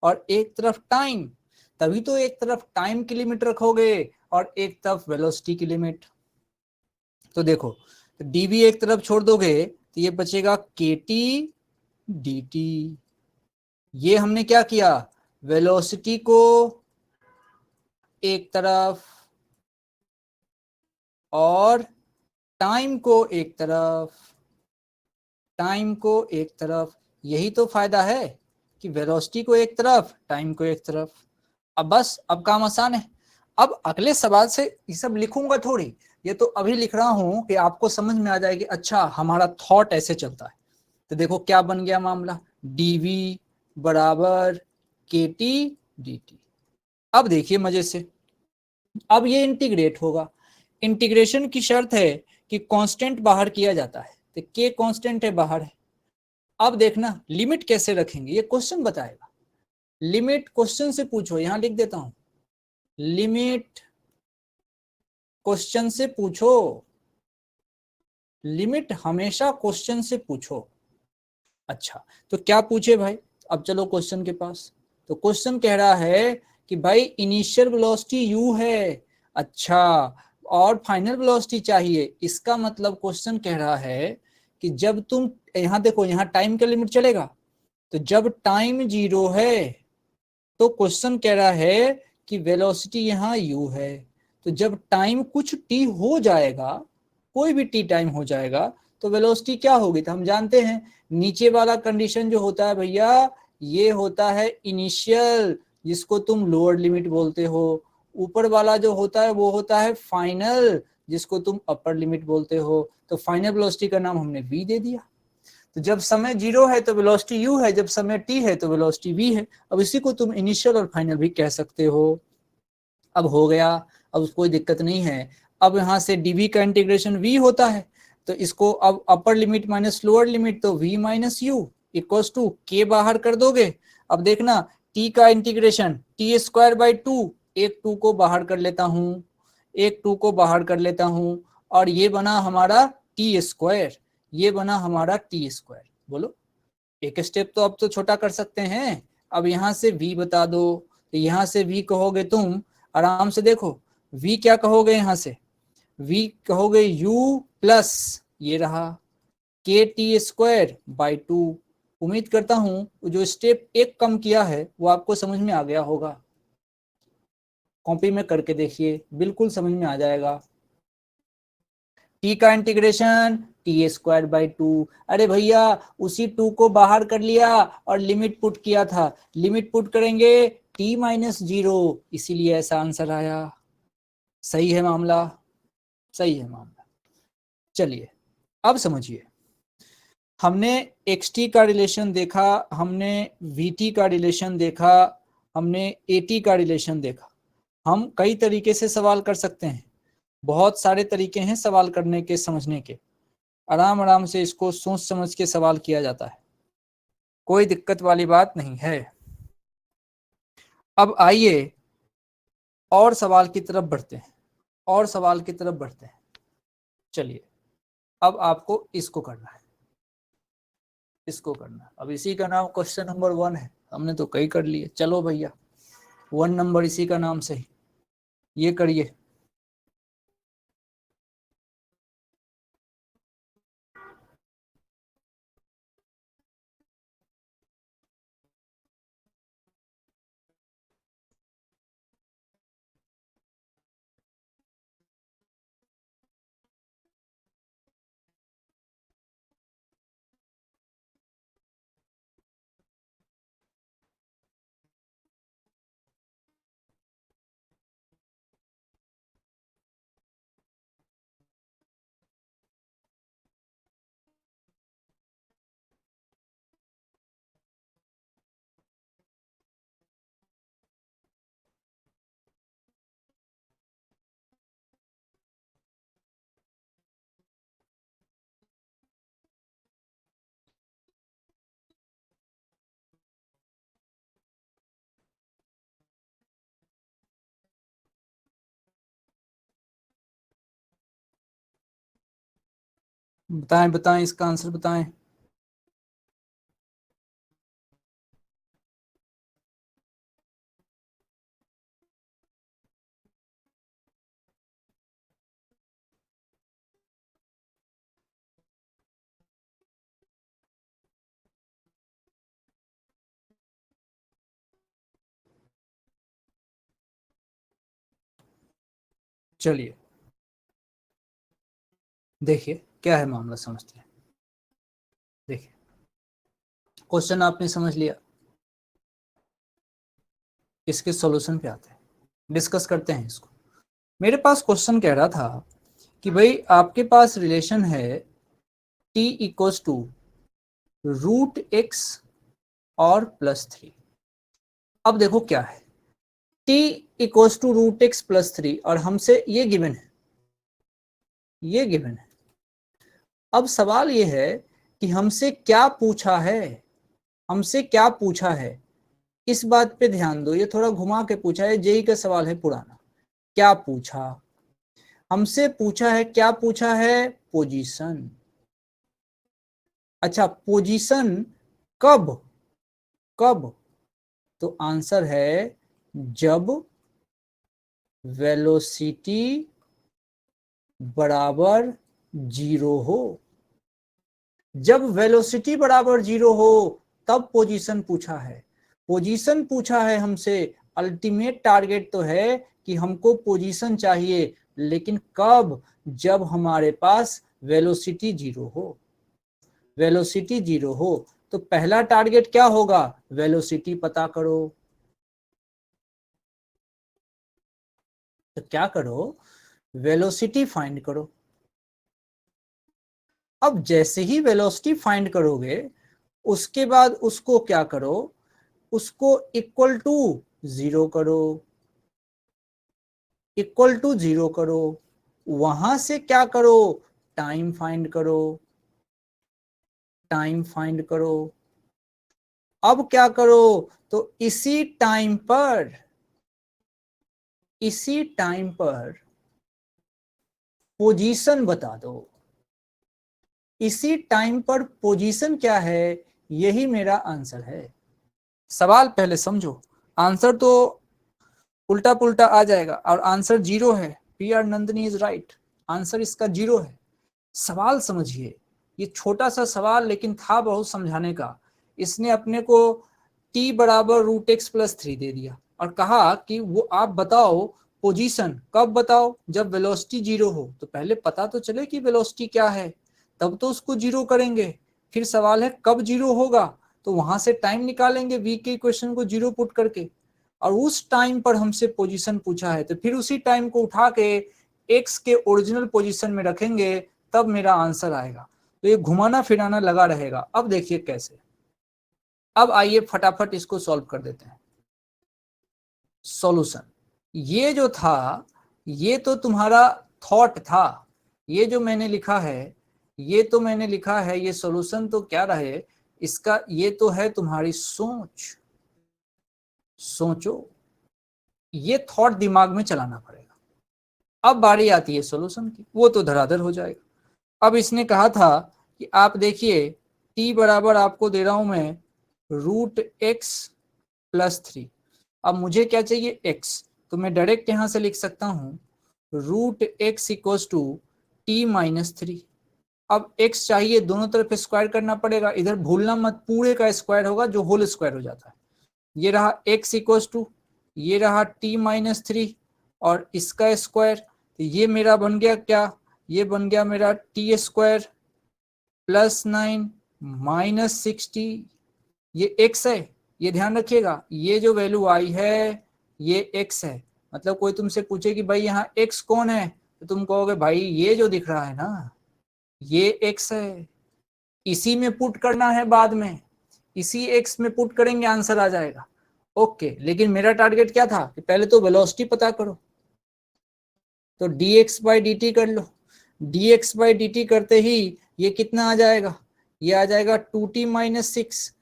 और एक तरफ टाइम, तभी तो एक तरफ टाइम की लिमिट रखोगे और एक तरफ वेलोसिटी की लिमिट। तो देखो डीवी एक तरफ छोड़ दोगे तो ये बचेगा के टी डी टी। ये हमने क्या किया, वेलोसिटी को एक तरफ और टाइम को एक तरफ, टाइम को एक तरफ। यही तो फायदा है कि वेलोसिटी को एक तरफ, टाइम को एक तरफ। अब बस, अब काम आसान है। अब अगले सवाल से ये सब लिखूंगा थोड़ी, ये तो अभी लिख रहा हूं कि आपको समझ में आ जाए कि अच्छा हमारा थॉट ऐसे चलता है। तो देखो क्या बन गया मामला, डीवी बराबर के टी डी टी। अब देखिए मजे से, अब ये इंटीग्रेट होगा। इंटीग्रेशन की शर्त है कि कांस्टेंट बाहर किया जाता है, तो के कांस्टेंट है बाहर है। अब देखना लिमिट कैसे रखेंगे, ये क्वेश्चन बताएगा। लिमिट क्वेश्चन से पूछो, यहां लिख देता हूं, लिमिट क्वेश्चन से पूछो, लिमिट हमेशा क्वेश्चन से पूछो। अच्छा तो क्या पूछे भाई, अब चलो क्वेश्चन के पास। तो क्वेश्चन कह रहा है कि भाई इनिशियल वेलोसिटी u है। अच्छा, और फाइनल वेलोसिटी चाहिए। इसका मतलब क्वेश्चन कह रहा है कि जब तुम यहाँ देखो, यहाँ टाइम का लिमिट चलेगा, तो जब टाइम 0 है तो क्वेश्चन कह रहा है कि वेलोसिटी यहाँ u है। तो जब टाइम कुछ t हो जाएगा, कोई भी t टाइम हो जाएगा, तो वेलोसिटी क्या होगी? तो हम जानते हैं नीचे वाला कंडीशन जो होता है भैया, ये होता है इनिशियल, जिसको तुम लोअर लिमिट बोलते हो। ऊपर वाला जो होता है वो होता है फाइनल, जिसको तुम अपर लिमिट बोलते हो। तो फाइनल वेलोसिटी का नाम हमने v दे दिया। तो जब समय 0 है तो वेलोसिटी u है, जब समय t है तो वेलोसिटी v है। अब इसी को तुम इनिशियल और फाइनल भी कह सकते हो। अब हो गया, अब कोई दिक्कत नहीं है। अब यहाँ से dv का इंटीग्रेशन v होता है, तो इसको अब upper limit minus lower limit, तो v minus U equals to k बाहर कर दोगे। अब देखना t का इंटीग्रेशन t स्क्वायर बाई 2, एक 2 को बाहर कर लेता हूँ, एक 2 को बाहर कर लेता हूँ, और ये बना हमारा t स्क्वायर, ये बना हमारा t स्क्वायर। बोलो, एक स्टेप तो अब तो छोटा कर सकते हैं। अब यहाँ से v बता दो, तो यहाँ से v कहोगे तुम, आराम से देखो v क्या कहोगे, यहाँ से v कहोगे u प्लस ये रहा के टी स्क्वायर बाई 2। उम्मीद करता हूं जो स्टेप एक कम किया है वो आपको समझ में आ गया होगा। कॉपी में करके देखिए, बिल्कुल समझ में आ जाएगा। टी का इंटीग्रेशन टी स्क्वायर बाई 2। अरे भैया उसी 2 को बाहर कर लिया और लिमिट पुट किया था, लिमिट पुट करेंगे t माइनस 0, इसीलिए ऐसा आंसर आया। सही है मामला, सही है मामला। चलिए अब समझिए, हमने xt का रिलेशन देखा, हमने vt का रिलेशन देखा, हमने at का रिलेशन देखा। हम कई तरीके से सवाल कर सकते हैं, बहुत सारे तरीके हैं सवाल करने के, समझने के। आराम आराम से इसको सोच समझ के सवाल किया जाता है, कोई दिक्कत वाली बात नहीं है। अब आइए और सवाल की तरफ बढ़ते हैं, और सवाल की तरफ बढ़ते हैं। चलिए अब आपको इसको करना है, इसको करना है। अब इसी का नाम क्वेश्चन नंबर 1 है, हमने तो कई कर लिए। चलो भैया 1 नंबर इसी का नाम सही, ये करिए। बताएं बताएं, इसका आंसर बताएं। चलिए देखिए क्या है मामला, समझते हैं। देखिए क्वेश्चन आपने समझ लिया, इसके सॉल्यूशन पे आते हैं, डिस्कस करते हैं इसको। मेरे पास क्वेश्चन कह रहा था कि भाई आपके पास रिलेशन है t इक्वल्स टू √x और +3। अब देखो क्या है, t इक्वल्स टू √x +3 और हमसे ये गिवन है, ये गिवन है। अब सवाल ये है कि हमसे क्या पूछा है, हमसे क्या पूछा है, इस बात पे ध्यान दो। ये थोड़ा घुमा के पूछा है, जेई का सवाल है पुराना। क्या पूछा हमसे, पूछा है, क्या पूछा है? पोजीशन। अच्छा पोजीशन कब, कब? तो आंसर है जब वेलोसिटी बराबर 0 हो। जब वेलोसिटी बराबर 0 हो तब पोजीशन पूछा है। पोजीशन पूछा है हमसे, अल्टीमेट टारगेट तो है कि हमको पोजीशन चाहिए, लेकिन कब? जब हमारे पास वेलोसिटी 0 हो। वेलोसिटी 0 हो तो पहला टारगेट क्या होगा? वेलोसिटी पता करो। तो क्या करो? वेलोसिटी फाइंड करो। अब जैसे ही वेलोसिटी फाइंड करोगे उसके बाद उसको क्या करो? उसको इक्वल टू 0 करो। इक्वल टू 0 करो। वहां से क्या करो? टाइम फाइंड करो। टाइम फाइंड करो। अब क्या करो? तो इसी टाइम पर पोजीशन बता दो। इसी टाइम पर पोजीशन क्या है? यही मेरा आंसर है। सवाल पहले समझो, आंसर तो उल्टा पुल्टा आ जाएगा और आंसर 0 है। P R Nandini is right, answer इसका 0 है। सवाल समझिए, ये छोटा सा सवाल लेकिन था बहुत समझाने का। इसने अपने को t बराबर √x+3 दे दिया और कहा कि वो आप बताओ पोजीशन कब बताओ? जब वेलोसिटी 0 हो। तो पहले पता तो चले कि वेलोसिटी क्या है, तब तो उसको 0 करेंगे। फिर सवाल है कब 0 होगा, तो वहां से टाइम निकालेंगे v के इक्वेशन को 0 पुट करके। और उस टाइम पर हमसे पोजीशन पूछा है, तो फिर उसी टाइम को उठा के x के ओरिजिनल पोजीशन में रखेंगे, तब मेरा आंसर आएगा। तो ये घुमाना फिराना लगा रहेगा। अब देखिए कैसे। अब आइए फटाफट इसको सॉल्व कर देते हैं। सॉल्यूशन ये जो था, ये तो तुम्हारा थॉट था। ये जो मैंने लिखा है, ये तो मैंने लिखा है, ये सॉल्यूशन तो क्या रहे इसका? ये तो है तुम्हारी सोच। सोचो, ये थॉट दिमाग में चलाना पड़ेगा। अब बारी आती है सॉल्यूशन की, वो तो धराधर हो जाएगा। अब इसने कहा था कि आप देखिए t बराबर आपको दे रहा हूं मैं √x+3। अब मुझे क्या चाहिए? x। तो मैं डायरेक्ट यहां से लिख सकता हूं √x = t-3। अब x चाहिए, दोनों तरफ स्क्वायर करना पड़ेगा। इधर भूलना मत, पूरे का स्क्वायर होगा जो होल स्क्वायर हो जाता है। ये रहा x = ये रहा t-3 और इसका स्क्वायर। तो ये मेरा बन गया क्या? ये बन गया मेरा t² +9 -60। ये x है, ये ध्यान रखिएगा। ये जो वैल्यू आई है ये x है। मतलब कोई तुमसे पूछे कि भाई यहाँ x कौन है, तो तुम कहोगे भाई ये जो दिख रहा है ना, ये x है। इसी में पुट करना है, बाद में इसी x में पुट करेंगे, आंसर आ जाएगा। ओके, लेकिन मेरा टारगेट क्या था कि पहले तो वेलोसिटी पता करो। तो dx/dt कर लो। dx/dt करते ही ये कितना आ जाएगा? ये आ जाएगा 2t-6।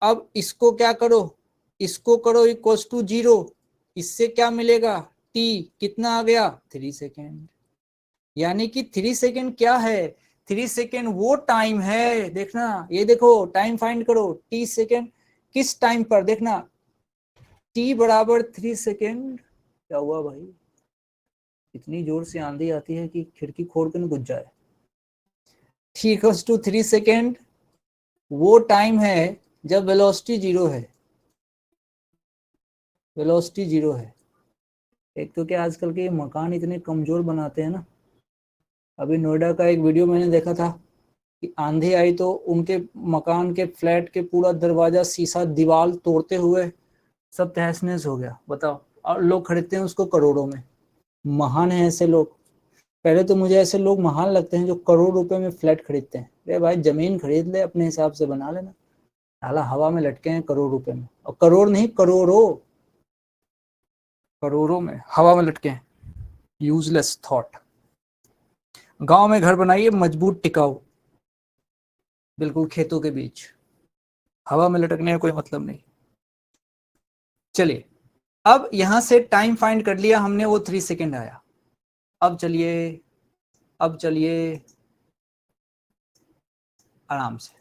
अब इसको क्या करो? इसको करो इक्वल्स टू 0। इससे क्या मिलेगा? t कितना आ गया? 3 सेकेंड। यानी कि 3 सेकेंड क्या है? 3 सेकेंड वो टाइम है। देखना, ये देखो टाइम फाइंड करो। t सेकेंड किस टाइम पर? देखना t बराबर 3 सेकेंड। क्या हुआ भाई? इतनी जोर से आंधी आती है कि खिड़की खोल के न घुस जाए। t इक्वल्स टू 3 सेकेंड वो टाइम है जब वेलोसिटी 0 है। वेलोसिटी 0 है। एक तो क्या आजकल के मकान इतने कमजोर बनाते हैं ना। अभी नोएडा का एक वीडियो मैंने देखा था कि आंधी आई तो उनके मकान के फ्लैट के पूरा दरवाजा, शीशा, दीवार तोड़ते हुए सब तहस नहस हो गया। बताओ, और लोग खरीदते हैं उसको करोड़ों में। महान है ऐसे लोग। पहले तो मुझे ऐसे लोग महान लगते हैं जो करोड़ रुपए में फ्लैट खरीदते हैं। अरे भाई, जमीन खरीद ले, अपने हिसाब से बना लेना। साला हवा में लटके हैं करोड़ रुपए में, और करोड़ नहीं, करोड़ों। करोड़ों में हवा में लटके हैं। Useless thought. गांव में घर बनाइए मजबूत टिकाऊ, बिल्कुल खेतों के बीच। हवा में लटकने का कोई मतलब नहीं। चलिए, अब यहां से टाइम फाइंड कर लिया हमने, वो 3 सेकेंड आया। अब चलिए, अब चलिए आराम से।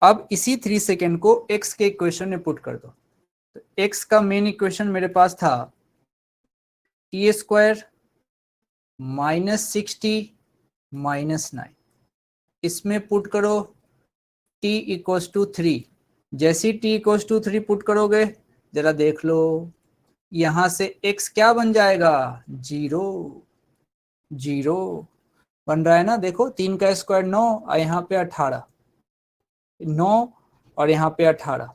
अब इसी 3 सेकेंड को x के इक्वेशन में पुट कर दो। तो x का मेन इक्वेशन मेरे पास था t² -60 -9, इसमें पुट करो t = 3। जैसे t = 3 पुट करोगे, जरा देख लो, यहां से x क्या बन जाएगा, 0 0 बन रहा है ना। देखो 3 का स्क्वायर 9 और यहाँ पे 18, 9 और यहाँ पे 18,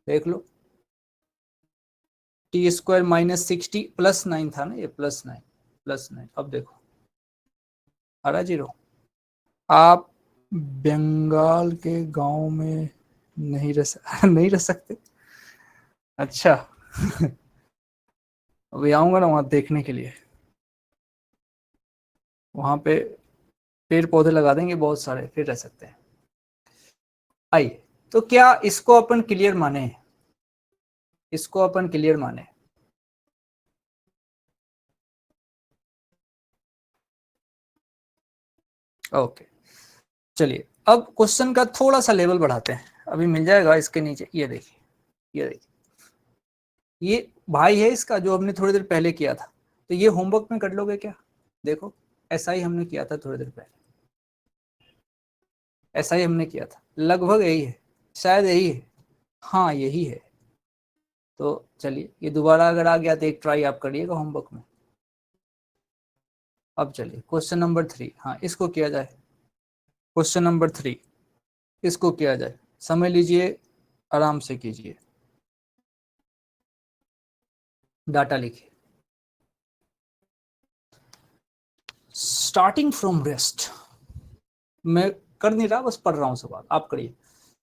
देख लो। टी स्क्वायर -60 +9 था ना, ये +9। अब देखो आ रहा 0। आप बंगाल के गांव में नहीं नहीं रह सकते। अच्छा अभी आऊंगा ना वहां देखने के लिए, वहां पे पेड़ पौधे लगा देंगे बहुत सारे, फिर रह सकते हैं। आइए, तो क्या इसको अपन क्लियर माने, इसको अपन क्लियर माने। ओके, चलिए अब क्वेश्चन का थोड़ा सा लेवल बढ़ाते हैं, अभी मिल जाएगा इसके नीचे। ये देखिए, ये देखिए, ये भाई है इसका जो हमने थोड़ी देर पहले किया था। तो ये होमवर्क में कर लोगे क्या? देखो ऐसा ही हमने किया था थोड़ी देर पहले, ऐसा ही हमने किया था, लगभग यही है, शायद यही है, हाँ यही है। तो चलिए ये दोबारा अगर आ गया तो एक ट्राई आप करिएगा होमवर्क में। अब चलिए क्वेश्चन नंबर 3, हाँ इसको किया जाए। क्वेश्चन नंबर 3 इसको किया जाए, समझ लीजिए, आराम से कीजिए, डाटा लिखिए। स्टार्टिंग फ्रॉम रेस्ट, मैं कर नहीं रहा, बस पढ़ रहा हूं सवाल, आप करिए।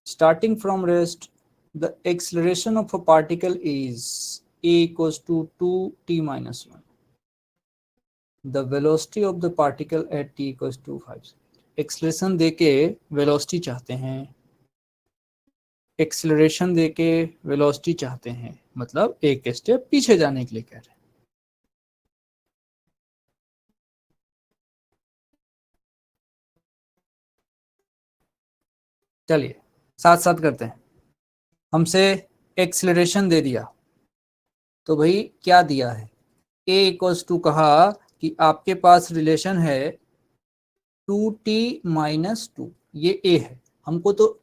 Starting from rest, the acceleration of a particle is a equals to 2t-1, the velocity of the particle at t equals to 5। Acceleration देके वेलोसिटी चाहते हैं, एक्सेलरेशन देके वेलोसिटी चाहते हैं, मतलब एक स्टेप पीछे जाने के लिए कह रहे हैं। चलिए साथ साथ करते हैं। हमसे एक्सेलरेशन दे दिया, तो भाई क्या दिया है, a इक्वल्स टू कहा कि आपके पास रिलेशन है 2t-2, ये a है, हमको तो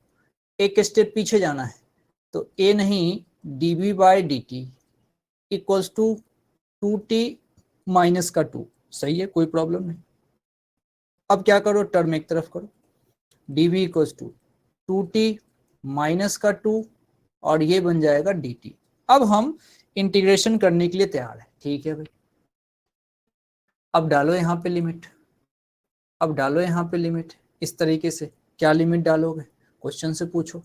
एक स्टेप पीछे जाना है, तो a नहीं dv/dt इक्वल्स टू 2t-2, सही है, कोई प्रॉब्लम नहीं। अब क्या करो, टर्म एक तरफ करो, dv इक्वल्स टू 2t-2 और ये बन जाएगा dt। अब हम इंटीग्रेशन करने के लिए तैयार है, ठीक है भाई। अब डालो यहाँ पे लिमिट, अब डालो यहाँ पे लिमिट, इस तरीके से। क्या लिमिट डालोगे, क्वेश्चन से पूछो।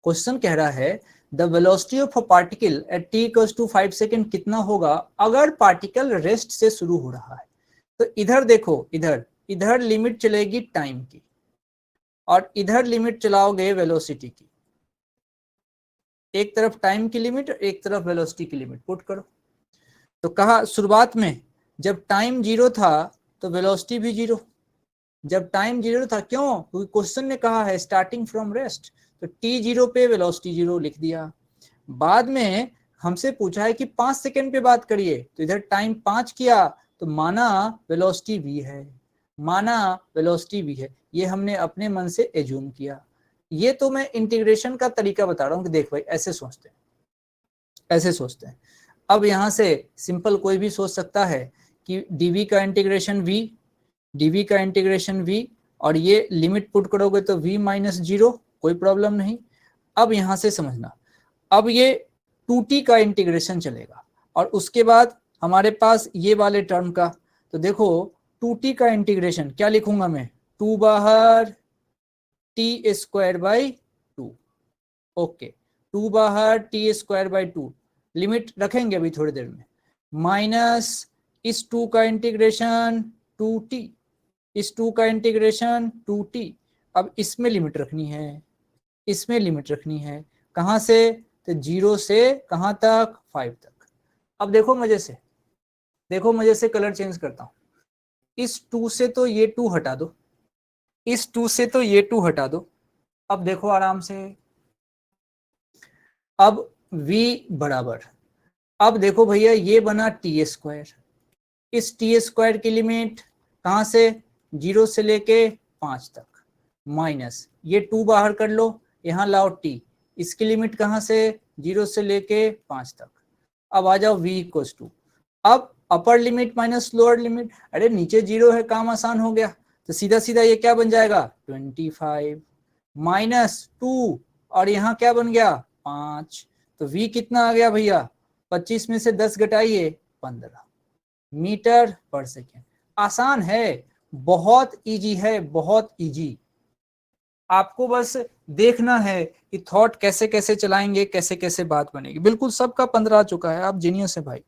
क्वेश्चन कह रहा है the velocity of a particle at t equals to 5 second कितना होगा अगर पार्टिकल रेस्ट से शुरू हो रहा है। तो इधर देखो, इधर इधर लिमिट चलेगी टाइम की और इधर लिमिट चलाओगे वेलोसिटी की। एक तरफ टाइम की लिमिट और एक तरफ वेलोसिटी की लिमिट पुट करो। तो कहा शुरुआत में जब टाइम 0 था तो वेलोसिटी भी 0, जब टाइम 0 था, क्यों, क्योंकि क्वेश्चन ने कहा है स्टार्टिंग फ्रॉम रेस्ट, तो t 0 पे वेलोसिटी 0 लिख दिया। बाद में हमसे पूछा है कि 5 सेकेंड पे बात करिए, तो इधर टाइम 5 किया, तो माना वेलोसिटी v है, माना वेलोसिटी v है, ये हमने अपने मन से एज्यूम किया। ये तो मैं इंटीग्रेशन का तरीका बता रहा हूँ कि देख भाई ऐसे सोचते हैं, ऐसे सोचते हैं। अब यहाँ से सिंपल कोई भी सोच सकता है कि dv का इंटीग्रेशन v, dv का इंटीग्रेशन v, और ये लिमिट पुट करोगे तो v-0, कोई प्रॉब्लम नहीं। अब यहाँ से समझना, अब ये 2t का इंटीग्रेशन चलेगा और उसके बाद हमारे पास ये वाले टर्म का, तो देखो 2t का इंटीग्रेशन क्या लिखूंगा मैं, 2 बाहर t²/2, ओके, 2 बाहर t²/2, लिमिट रखेंगे अभी थोड़ी देर में, माइनस इस 2 का इंटीग्रेशन 2t, इस 2 का इंटीग्रेशन 2t। अब इसमें लिमिट रखनी है, इसमें लिमिट रखनी है, कहां से, तो 0 से कहां तक, 5 तक। अब देखो मजे से, देखो मजे से, कलर चेंज करता हूं, इस 2 से तो ये 2 हटा दो, इस 2 से तो ये 2 हटा दो। अब देखो आराम से, अब v बराबर, अब देखो भैया ये बना t², इस टी स्क्वायर की लिमिट कहाँ से, 0 से लेके 5 तक, माइनस ये 2 बाहर कर लो, यहाँ लाओ टी, इसकी लिमिट कहाँ से, 0 से लेके 5 तक। अब आ जाओ v इक्वल्स टू, अब upper limit minus lower limit, अरे नीचे 0 है, काम आसान हो गया, तो सीधा सीधा ये क्या बन जाएगा 25 माइनस 2, और यहाँ क्या बन गया 5, तो v कितना आ गया भैया, 25 में से 10 घटाइए 15 मीटर पर सेकेंड। आसान है, बहुत इजी है, बहुत इजी। आपको बस देखना है कि थॉट कैसे कैसे चलाएंगे, कैसे कैसे बात बनेगी। बिल्कुल सबका 15 आ चुका है, आप जीनियस है भाई,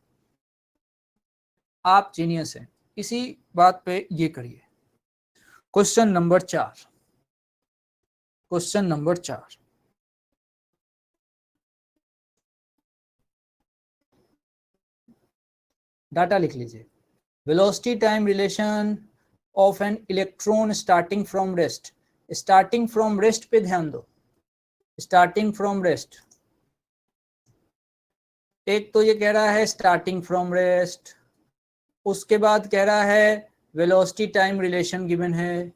आप जीनियस है, इसी बात पे ये करिए। Question number 4, question number 4, data लिख लीजिए। Velocity time relation of an electron starting from rest, starting from rest पे ध्यान दो, स्टार्टिंग फ्रॉम रेस्ट, एक तो ये कह रहा है स्टार्टिंग फ्रॉम रेस्ट, उसके बाद कह रहा है वेलोसिटी टाइम रिलेशन गिवन है,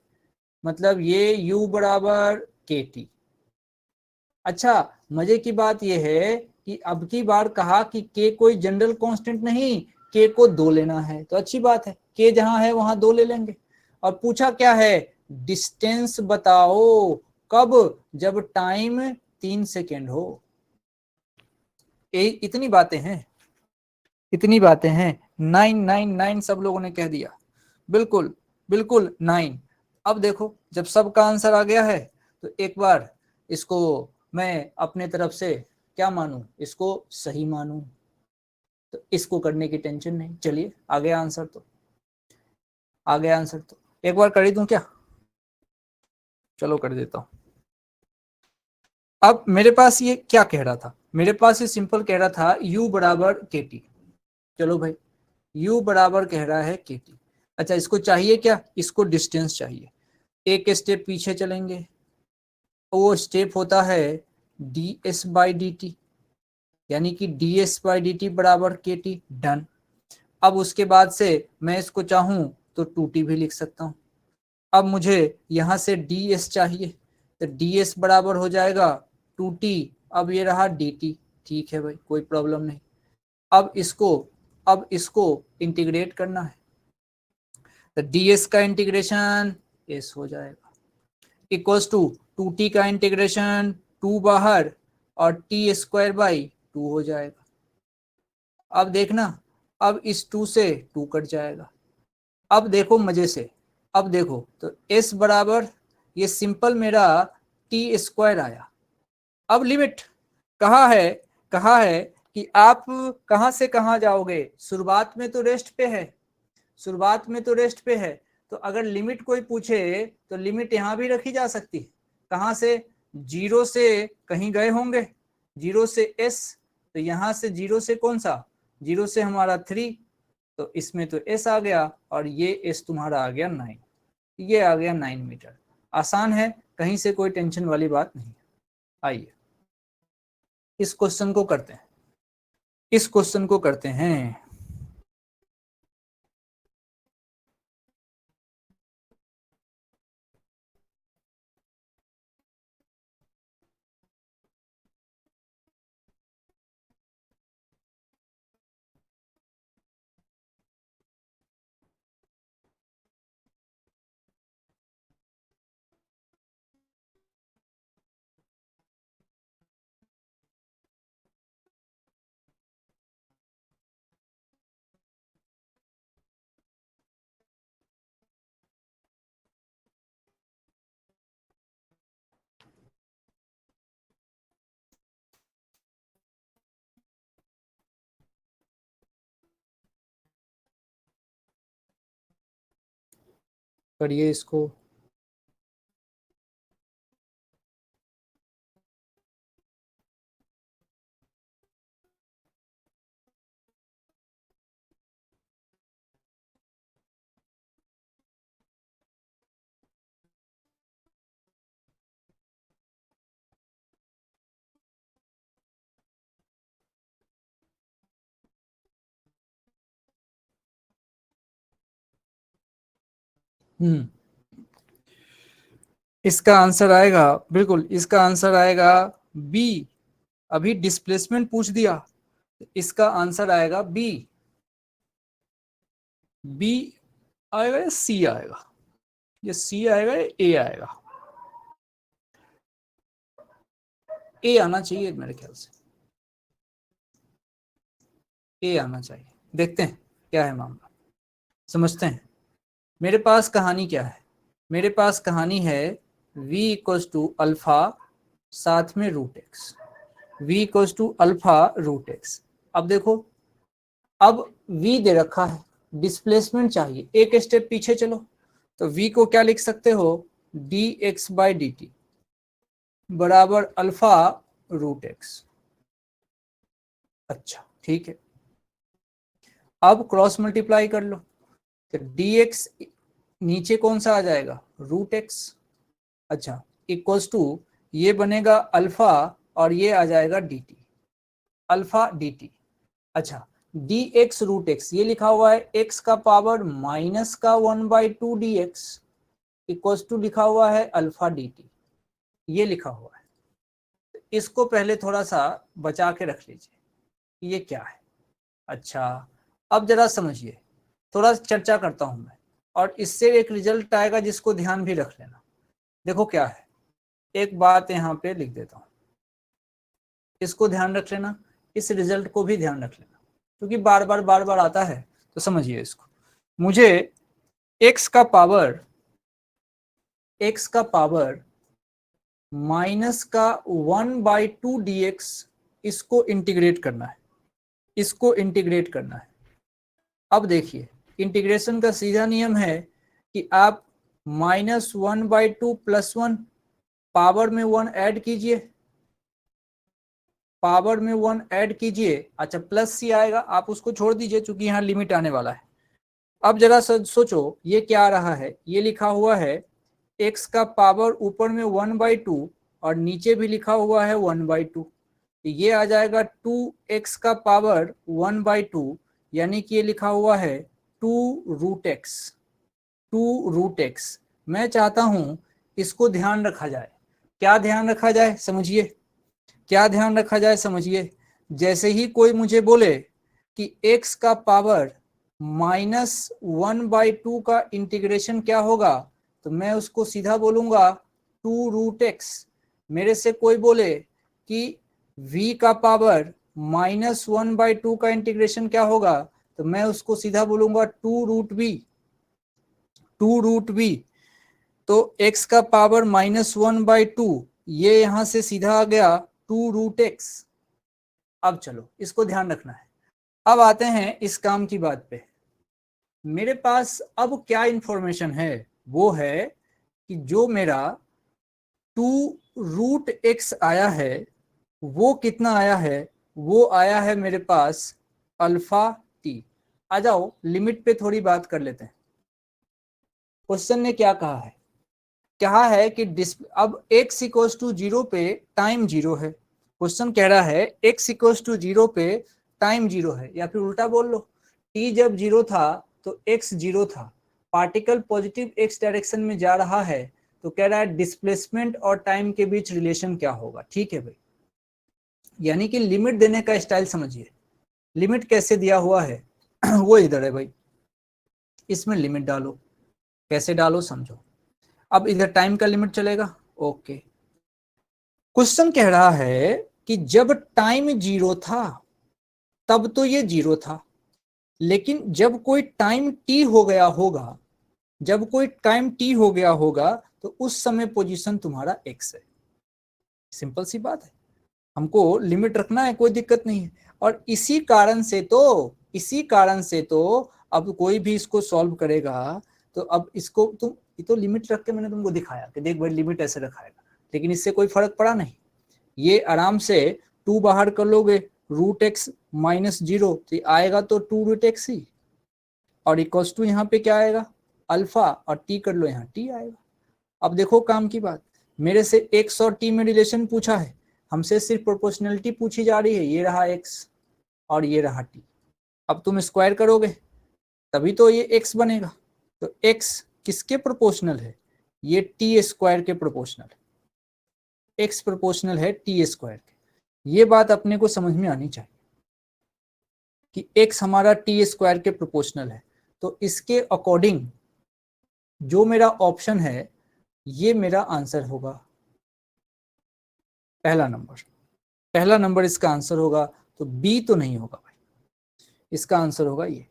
मतलब ये u बराबर के टी। अच्छा, मजे की बात यह है कि अब की बार कहा कि k कोई जनरल कांस्टेंट नहीं, k को 2 लेना है, तो अच्छी बात है, k जहां है वहां 2 ले लेंगे। और पूछा क्या है, डिस्टेंस बताओ कब, जब टाइम 3 सेकेंड हो। इतनी बातें हैं, इतनी बातें हैं, 999 सब लोगों ने कह दिया, बिल्कुल बिल्कुल 9। अब देखो जब सबका आंसर आ गया है तो एक बार इसको मैं अपने तरफ से क्या मानूं, इसको सही मानूं, तो इसको करने की टेंशन नहीं। चलिए आ गया आंसर, तो आ गया आंसर, तो एक बार कर ही दूं क्या, चलो कर देता हूं। अब मेरे पास ये क्या कह रहा था, मेरे पास ये सिंपल कह रहा था u बराबर के टी, चलो भाई u बराबर कह रहा है के टी। अच्छा इसको चाहिए क्या, इसको डिस्टेंस चाहिए, एक स्टेप पीछे चलेंगे, वो स्टेप होता है D S by D T, यानी कि D S by D T बराबर के टी, डन। अब उसके बाद से मैं इसको चाहूं तो टू टी भी लिख सकता हूं। अब मुझे यहां से डी एस चाहिए, तो डी एस बराबर हो जाएगा टू टी, अब ये रहा डी टी, ठीक है भाई कोई प्रॉब्लम नहीं। अब इसको, अब इसको इंटीग्रेट करना है, तो डी एस का इंटीग्रेशन एस हो जाएगा, इक्वल्स टू टू टी का इंटीग्रेशन 2 बाहर और टी स्क्वायर बाई 2 हो जाएगा। अब देखना, अब इस 2 से 2 कट जाएगा। अब देखो मजे से, अब देखो तो s बराबर ये सिंपल मेरा टी स्क्वायर आया। अब लिमिट कहाँ है, कहाँ है कि आप कहाँ से कहाँ जाओगे, शुरुआत में तो रेस्ट पे है, शुरुआत में तो रेस्ट पे है, तो अगर लिमिट कोई पूछे तो लिमिट यहाँ भी रखी जा सकती है, कहाँ से, 0 से कहीं गए होंगे, 0 से s, तो यहाँ से 0 से कौन सा, 0 से हमारा 3, तो इसमें तो s आ गया और ये s तुम्हारा आ गया 9, ये आ गया 9 मीटर। आसान है, कहीं से कोई टेंशन वाली बात नहीं। आइए इस क्वेश्चन को करते हैं, इस क्वेश्चन को करते हैं। करिए इसको, इसका आंसर आएगा, बिल्कुल इसका आंसर आएगा बी। अभी डिस्प्लेसमेंट पूछ दिया, इसका आंसर आएगा बी। बी आएगा या सी आएगा? ये सी आएगा या ए आएगा? ए आना चाहिए मेरे ख्याल से, ए आना चाहिए। देखते हैं क्या है मामला, समझते हैं। मेरे पास कहानी क्या है? मेरे पास कहानी है v इक्वल्स टू अल्फा साथ में root X, v equals to alpha root X. अब देखो, अब v दे रखा है, डिस्प्लेसमेंट चाहिए, एक स्टेप पीछे चलो, तो v को क्या लिख सकते हो, dx बाई डी टी बराबर अल्फा रूट एक्स। अच्छा ठीक है, अब क्रॉस मल्टीप्लाई कर लो, तो dx नीचे कौन सा आ जाएगा, रूट एक्स। अच्छा, इक्वल्स टू ये बनेगा अल्फा और ये आ जाएगा D T, alpha D T. अच्छा, डी एक्स रूट एक्स ये लिखा हुआ है एक्स का पावर माइनस का 1/2 डी एक्स इक्वल्स टू लिखा हुआ है अल्फा डी टी, ये लिखा हुआ है। इसको पहले थोड़ा सा बचा के रख लीजिए, ये क्या है। अच्छा, अब जरा समझिए, थोड़ा चर्चा करता हूं मैं, और इससे एक रिजल्ट आएगा जिसको ध्यान भी रख लेना। देखो क्या है, एक बात यहाँ पे लिख देता हूँ, इसको ध्यान रख लेना, इस रिजल्ट को भी ध्यान रख लेना, क्योंकि बार बार आता है, तो समझिए इसको। मुझे x का पावर माइनस का 1/2 dx इसको इंटीग्रेट करना है, इसको इंटीग्रेट करना है। अब देखिए, इंटीग्रेशन का सीधा नियम है कि आप -1/2 + 1 पावर में 1 ऐड कीजिए, पावर में 1 ऐड कीजिए। अच्छा, प्लस सी आएगा, आप उसको छोड़ दीजिए चूंकि यहाँ लिमिट आने वाला है। अब जरा सोचो ये क्या आ रहा है, ये लिखा हुआ है x का पावर ऊपर में 1/2 और नीचे भी लिखा हुआ है 1/2, ये आ जाएगा 2x का पावर 1/2, यानी कि ये लिखा हुआ है 2√x, 2√x। मैं चाहता हूं इसको ध्यान रखा जाए। क्या ध्यान रखा जाए, समझिए, क्या ध्यान रखा जाए समझिए। जैसे ही कोई मुझे बोले कि x का पावर -1/2 का इंटीग्रेशन क्या होगा, तो मैं उसको सीधा बोलूंगा 2√x। मेरे से कोई बोले कि v का पावर -1/2 का इंटीग्रेशन क्या होगा, तो मैं उसको सीधा बोलूंगा 2√v, 2√v। तो x का पावर -1/2 ये यहां से सीधा आ गया 2√x। अब चलो इसको ध्यान रखना है। अब आते हैं इस काम की बात पे। मेरे पास अब क्या इंफॉर्मेशन है, वो है कि जो मेरा 2√x आया है वो कितना आया है, वो आया है मेरे पास अल्फा टी। आ जाओ लिमिट पे थोड़ी बात कर लेते हैं। क्वेश्चन ने क्या कहा है, कहा है कि अब x इक्वल्स टू 0 पे टाइम 0 है। क्वेश्चन कह रहा है x इक्वल्स टू 0 पे टाइम 0 है, या फिर उल्टा बोल लो, t जब 0 था तो x 0 था, पार्टिकल पॉजिटिव x डायरेक्शन में जा रहा है, तो कह रहा है डिस्प्लेसमेंट और टाइम के बीच रिलेशन क्या होगा। ठीक है भाई, यानी कि लिमिट देने का स्टाइल समझिए। लिमिट कैसे दिया हुआ है वो इधर है भाई, इसमें लिमिट डालो, कैसे डालो समझो। अब इधर टाइम का लिमिट चलेगा, ओके। क्वेश्चन कह रहा है कि जब टाइम 0 था तब तो ये 0 था, लेकिन जब कोई टाइम t हो गया होगा, जब कोई टाइम t हो गया होगा तो उस समय पोजीशन तुम्हारा x है। सिंपल सी बात है, हमको लिमिट रखना है, कोई दिक्कत नहीं है। और इसी कारण से तो अब कोई भी इसको सॉल्व करेगा, तो अब इसको तुम, ये तो लिमिट रख के मैंने तुमको दिखाया कि देख भाई लिमिट ऐसे रखाएगा, लेकिन इससे कोई फर्क पड़ा नहीं। ये आराम से 2 बाहर कर लोगे, √x -0 तो आएगा तो 2√x ही, और इक्वल्स टू यहाँ पे क्या आएगा अल्फा, और t कर लो यहाँ t आएगा। अब देखो काम की बात, मेरे से x और t में रिलेशन पूछा है, हमसे सिर्फ प्रोपोर्शनलिटी पूछी जा रही है, ये रहा x और ये रहा t। अब तुम स्क्वायर करोगे तभी तो ये x बनेगा, तो x किसके प्रोपोर्शनल है? ये टी स्क्वायर के प्रोपोर्शनल, एक्स प्रोपोर्शनल है टी स्क्वायर के। ये बात अपने को समझ में आनी चाहिए कि एक्स हमारा टी स्क्वायर के प्रोपोर्शनल है, तो इसके अकॉर्डिंग जो मेरा ऑप्शन है ये मेरा आंसर होगा। पहला नंबर इसका आंसर होगा, तो बी तो नहीं होगा भाई, इसका आंसर होगा ये।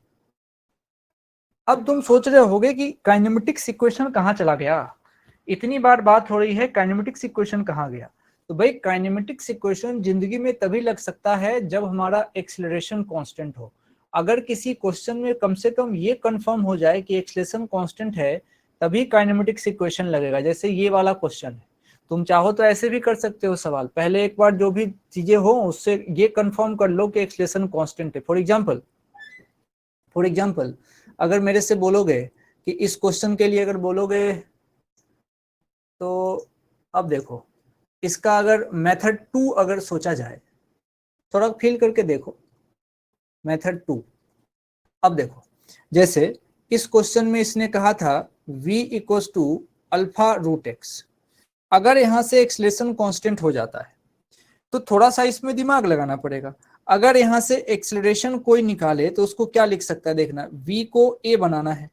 अब तुम सोच रहे होगे कि काइनेमेटिक्स इक्वेशन कहाँ चला गया, इतनी बार बात हो रही है काइनेमेटिक्स इक्वेशन कहाँ गया। तो भाई काइनेमेटिक्स इक्वेशन जिंदगी में तभी लग सकता है जब हमारा एक्सेलरेशन कांस्टेंट हो। अगर किसी क्वेश्चन में कम से कम ये कंफर्म हो जाए कि एक्सेलरेशन कांस्टेंट है, तभी काइनेमेटिक्स इक्वेशन लगेगा। जैसे ये वाला क्वेश्चन है, तुम चाहो तो ऐसे भी कर सकते हो सवाल, पहले एक बार जो भी चीजें हो उससे ये कंफर्म कर लो कि एक्सेलरेशन कांस्टेंट है। फॉर एग्जाम्पल अगर मेरे से बोलोगे कि इस क्वेश्चन के लिए अगर बोलोगे तो अब देखो, इसका अगर मेथड 2 अगर सोचा जाए, थोड़ा फील करके देखो मेथड 2। अब देखो, जैसे इस क्वेश्चन में इसने कहा था v equals to alpha root X. अगर यहां से एक्सेलरेशन कांस्टेंट हो जाता है तो थोड़ा सा इसमें दिमाग लगाना पड़ेगा। अगर यहां से एक्सेलरेशन कोई निकाले तो उसको क्या लिख सकता है, देखना, v को a बनाना है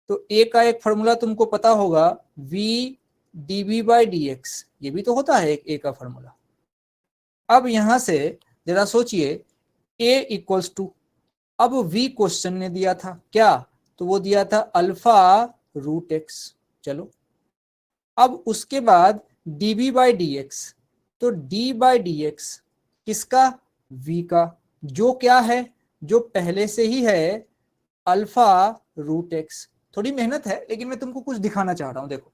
तो a का एक फॉर्मूला तुमको पता होगा, v dv बाई dx, ये भी तो होता है एक a का फॉर्मूला। अब यहां से जरा सोचिए, a इक्वल्स टू, अब v क्वेश्चन ने दिया था क्या, तो वो दिया था अल्फा रूट एक्स। चलो अब उसके बाद dv बाई dx, तो d बाई dx किसका, v का, जो क्या है, जो पहले से ही है अल्फा रूट एक्स। थोड़ी मेहनत है लेकिन मैं तुमको कुछ दिखाना चाह रहा हूं। देखो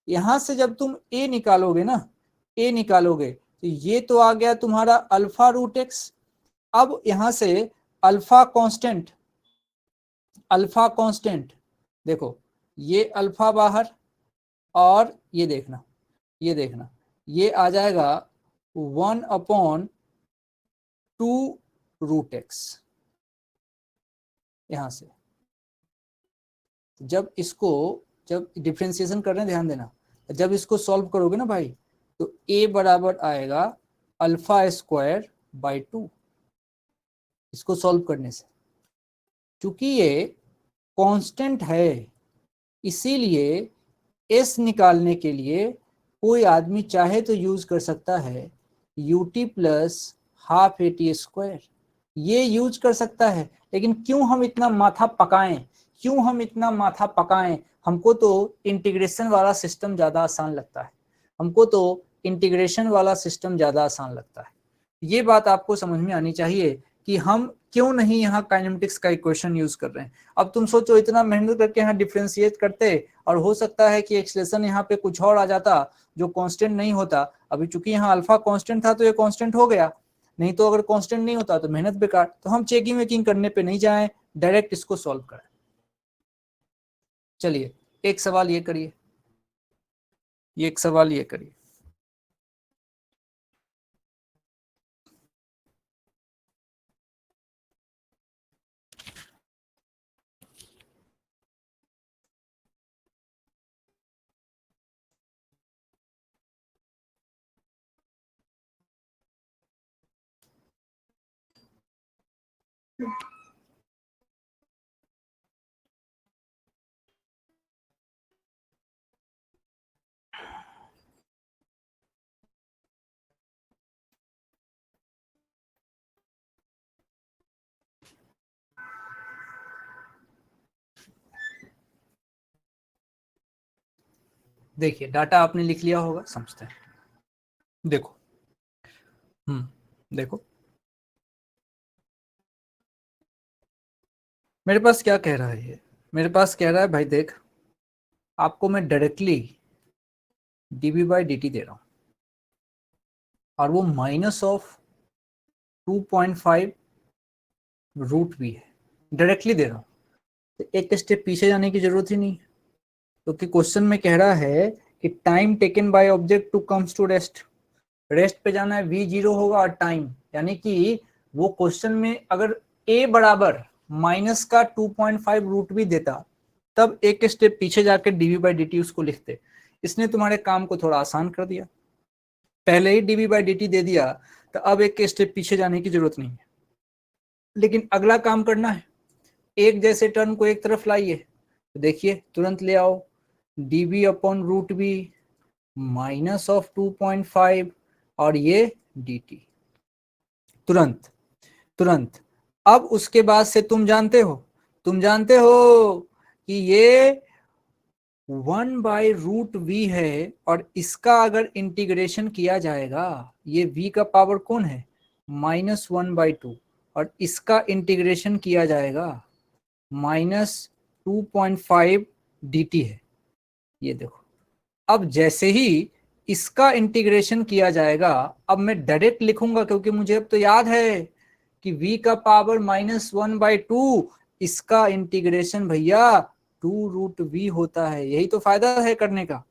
यहां से जब तुम a निकालोगे ना, a निकालोगे तो ये तो आ गया तुम्हारा अल्फा रूट एक्स। अब यहां से अल्फा कांस्टेंट देखो, ये अल्फा बाहर, और ये देखना ये आ जाएगा 1/2 रूट एक्स। यहां से जब डिफ्रेंसिएशन कर रहे हैं ध्यान देना, जब इसको सॉल्व करोगे ना भाई, तो a बराबर आएगा अल्फा स्क्वायर बाई 2 इसको सॉल्व करने से। चूंकि ये कांस्टेंट है इसीलिए s निकालने के लिए कोई आदमी चाहे तो यूज कर सकता है ut plus half AT square, ये यूज कर सकता है। लेकिन क्यों हम इतना माथा पकाएं, हमको तो इंटीग्रेशन वाला सिस्टम ज्यादा आसान लगता है। ये बात आपको समझ में आनी चाहिए कि हम क्यों नहीं यहाँ काइनेमेटिक्स का इक्वेशन यूज कर रहे हैं। अब तुम सोचो इतना मेहनत करके यहाँ डिफरेंशिएट करते और हो सकता है कि एक्सलेशन यहाँ पे कुछ और आ जाता जो कांस्टेंट नहीं होता। अभी चूंकि यहाँ अल्फा कांस्टेंट था तो ये कांस्टेंट हो गया, नहीं तो अगर कांस्टेंट नहीं होता तो मेहनत बेकार। तो हम चेकिंग वेकिंग करने पे नहीं जाएं, डायरेक्ट इसको सॉल्व करें। चलिए एक सवाल ये करिए, देखिए डाटा आपने लिख लिया होगा, समझते हैं। देखो देखो मेरे पास क्या कह रहा है, ये मेरे पास कह रहा है भाई देख, आपको मैं डायरेक्टली dv बाई dt दे रहा हूं और वो -2.5 रूट भी है, डायरेक्टली दे रहा हूं, तो एक स्टेप पीछे जाने की जरूरत ही नहीं, क्योंकि क्वेश्चन में कह रहा है कि time taken by object to comes to rest पे जाना है, v0 होगा और टाइम, यानी कि वो क्वेश्चन में अगर a बराबर माइनस का 2.5 रूट भी देता तब एक स्टेप पीछे जाकर डीवी बाई डी टी उसको लिखते। इसने तुम्हारे काम को थोड़ा आसान कर दिया, पहले ही डीवी बाई डी टी दे दिया तो अब एक स्टेप पीछे जाने की जरूरत नहीं है। लेकिन अगला काम करना है, एक जैसे टर्म को एक तरफ लाइए, तो देखिए तुरंत ले आओ DV upon root B minus of 2.5 और ये डी टी, तुरंत तुरंत। अब उसके बाद से तुम जानते हो कि ये 1/√v है, और इसका अगर इंटीग्रेशन किया जाएगा, ये v का पावर कौन है -1/2, और इसका इंटीग्रेशन किया जाएगा -2.5 dt है। ये देखो, अब जैसे ही इसका इंटीग्रेशन किया जाएगा, अब मैं डायरेक्ट लिखूंगा क्योंकि मुझे अब तो याद है कि v का पावर -1/2, इसका इंटीग्रेशन भैया 2√v होता है। यही तो फायदा है करने का,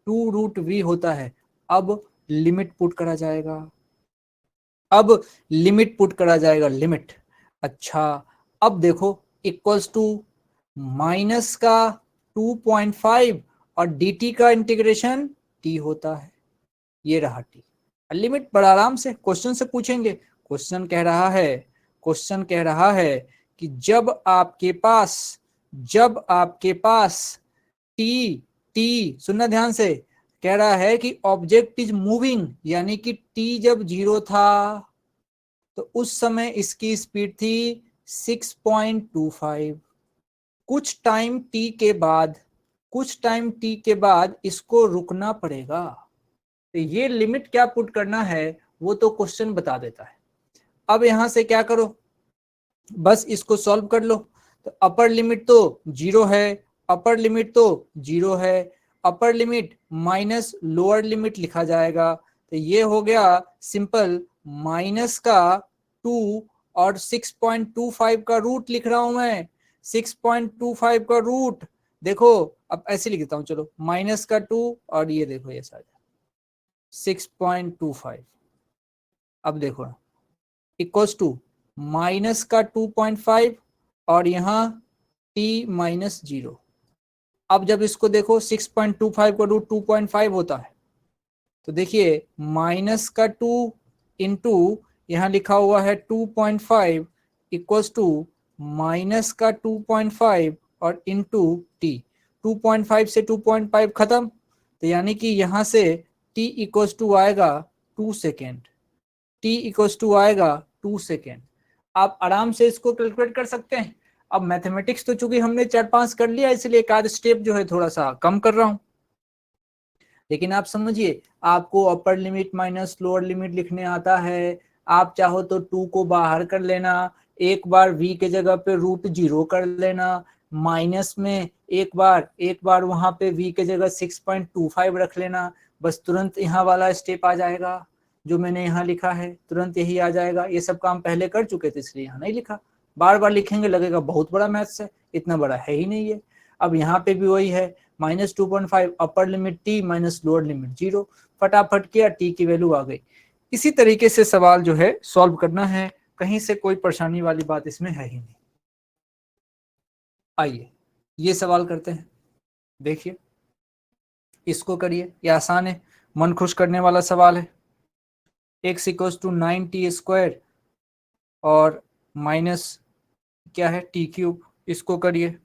2√v होता है। अब लिमिट पुट करा जाएगा, लिमिट। अच्छा, अब देखो इक्वल्स टू माइनस का 2.5 और dt का इंटीग्रेशन t होता है, ये रहा t। लिमिट बड़ा आराम से क्वेश्चन से पूछेंगे। क्वेश्चन कह रहा है कि जब आपके पास t सुनना ध्यान से, कह रहा है कि ऑब्जेक्ट इज मूविंग, यानी कि t जब 0 था तो उस समय इसकी स्पीड थी 6.25। कुछ टाइम t के बाद इसको रुकना पड़ेगा। तो ये लिमिट क्या पुट करना है वो तो क्वेश्चन बता देता है। अब यहां से क्या करो, बस इसको सॉल्व कर लो। तो अपर लिमिट तो 0 है, upper limit minus lower limit लिखा जाएगा। तो ये हो गया सिंपल, माइनस का 2 और 6.25 का रूट लिख रहा हूं मैं, 6.25 का रूट। देखो अब ऐसे लिख देता हूं, चलो माइनस का 2 और ये देखो ये सारा 6.25। अब देखो इक्वल्स टू माइनस का 2.5 और यहाँ t माइनस 0। अब जब इसको देखो 6.25 का रूट 2.5 होता है, तो देखिए माइनस का 2 इंटू यहाँ लिखा हुआ है 2.5 इक्वल्स टू माइनस का 2.5 और इंटू टी। 2.5 से 2.5 खत्म, तो यानी कि यहाँ से t इक्वल्स टू आएगा 2 सेकेंड, आप आराम से इसको कैलकुलेट कर सकते हैं। अब मैथमेटिक्स तो चूंकि हमने 4-5 कर लिया, इसलिए एक आध स्टेप जो है थोड़ा सा कम कर रहा हूं, लेकिन आप समझिए, आपको अपर लिमिट माइनस लोअर लिमिट लिखने आता है। आप चाहो तो 2 को बाहर कर लेना, एक बार v के जगह पे √0 कर लेना, माइनस में एक बार वहां पे v के जगह 6.25 रख लेना, बस तुरंत यहाँ वाला स्टेप आ जाएगा जो मैंने यहाँ लिखा है, तुरंत यही आ जाएगा। ये सब काम पहले कर चुके थे इसलिए यहाँ नहीं लिखा, बार बार लिखेंगे लगेगा बहुत बड़ा मैथ्स है, इतना बड़ा है ही नहीं है। अब यहाँ पे भी वही है, -2.5 upper limit t minus lower limit 0, फटाफट किया t की वैल्यू आ गई। इसी तरीके से सवाल जो है सॉल्व करना है, कहीं से कोई परेशानी वाली बात इसमें है ही नहीं। आइए ये सवाल करते हैं, देखिए इसको करिए, ये आसान है, मन खुश करने वाला सवाल है। x इक्वल्स टू 9t² और माइनस क्या है t³, इसको करिए।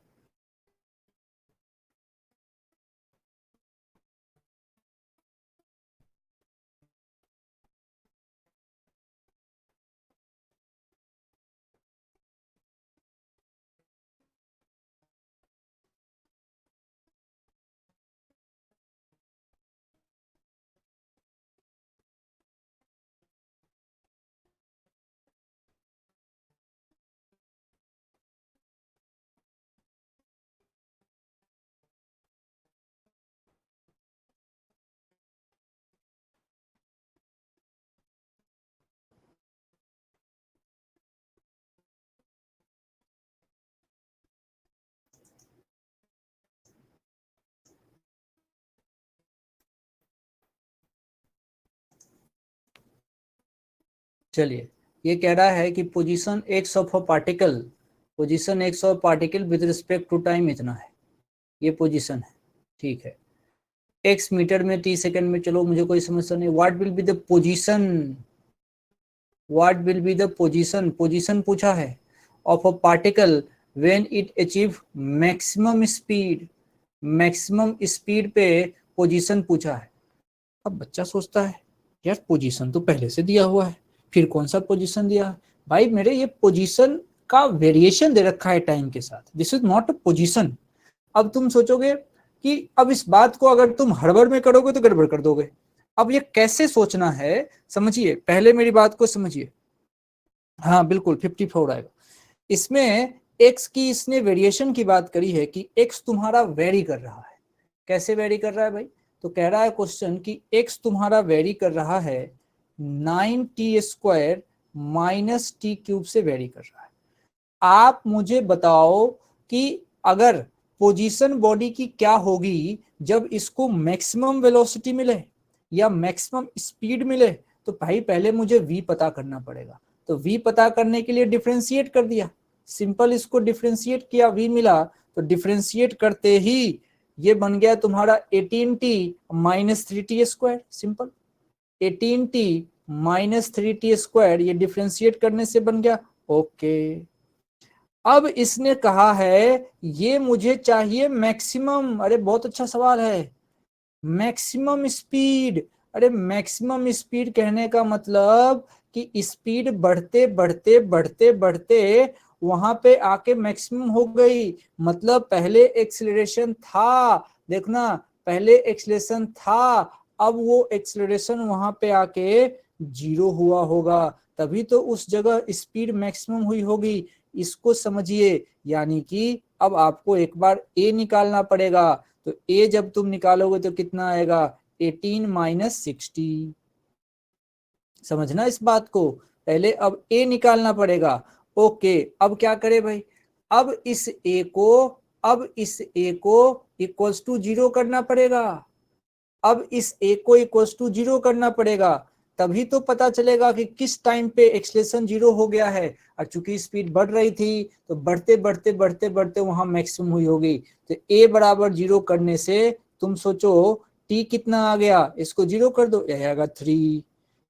चलिए, ये कह रहा है कि position x of a particle with respect to time इतना है। ये पोजीशन है, ठीक है। x मीटर में t सेकंड में, चलो मुझे कोई समस्या नहीं। What will be the position, what will be the position, position पूछा है of a particle when it achieve maximum speed, maximum speed पे पोजीशन पूछा है। अब बच्चा सोचता है यार पोजीशन तो पहले से दिया हुआ है, फिर कौन सा पोजीशन दिया है? भाई मेरे ये पोजीशन का वेरिएशन दे रखा है टाइम के साथ, this is not a position. अब तुम सोचोगे कि अब इस बात को अगर तुम हड़बड़ में करोगे तो गड़बड़ कर दोगे। अब ये कैसे सोचना है समझिए, पहले मेरी बात को समझिए। हाँ बिल्कुल 54 आएगा। इसमें x की इसने वेरिएशन की बात करी है कि x तुम्हारा वेरी कर रहा है। कैसे वेरी कर रहा है भाई? तो कह रहा है क्वेश्चन कि x तुम्हारा वेरी कर रहा है 9t² माइनस टी क्यूब से वेरी कर रहा है। आप मुझे बताओ कि अगर पोजीशन बॉडी की क्या होगी जब इसको मैक्सिमम वेलोसिटी मिले या मैक्सिमम स्पीड मिले, तो भाई पहले मुझे v पता करना पड़ेगा। तो v पता करने के लिए डिफरेंशिएट कर दिया, सिंपल इसको डिफरेंशिएट किया, v मिला। तो डिफरेंशिएट करते ही ये बन गया तुम्हारा 18t minus 3t², simple 18t minus 3t², ये डिफरेंशिएट करने से बन गया। ओके, अब इसने कहा है ये मुझे चाहिए मैक्सिमम। अरे बहुत अच्छा सवाल है, मैक्सिमम स्पीड। अरे मैक्सिमम स्पीड कहने का मतलब कि स्पीड बढ़ते बढ़ते बढ़ते बढ़ते वहां पे आके मैक्सिमम हो गई। मतलब पहले एक्सीलरेशन था, देखना पहले एक्सीलरेशन था, अब वो एक्सीलरेशन वहां पे आके 0 हुआ होगा, तभी तो उस जगह स्पीड मैक्सिमम हुई होगी। इसको समझिए, यानी कि अब आपको एक बार ए निकालना पड़ेगा। तो ए जब तुम निकालोगे तो कितना आएगा? 18 माइनस 60। समझना इस बात को, पहले अब ए निकालना पड़ेगा। ओके, अब क्या करे भाई? अब इस ए को इक्वल्स टू 0 करना पड़ेगा। अब इस ए को इक्वल्स टू 0 करना पड़ेगा, तभी तो पता चलेगा कि किस टाइम पे एक्सेलरेशन 0 हो गया है। और चूंकि स्पीड बढ़ रही थी तो बढ़ते बढ़ते बढ़ते बढ़ते वहां मैक्सिमम हुई होगी। तो ए बराबर 0 करने से तुम सोचो टी कितना आ गया, इसको 0 कर दो, यह आएगा 3,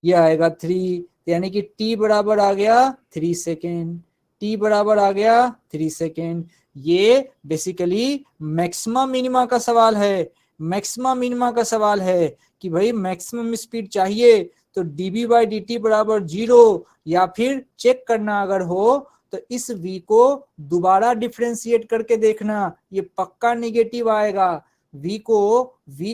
ये आएगा 3, यानी कि टी बराबर आ गया 3 सेकेंड, टी बराबर आ गया 3 सेकेंड। ये बेसिकली मैक्सिमम मिनिमा का सवाल है, मैक्सिमम मिनिमा का सवाल है कि भाई मैक्सिमम स्पीड चाहिए तो dB बाई dt बराबर 0, या फिर चेक करना अगर हो तो इस v को दोबारा डिफरेंशिएट करके देखना, ये पक्का निगेटिव आएगा। v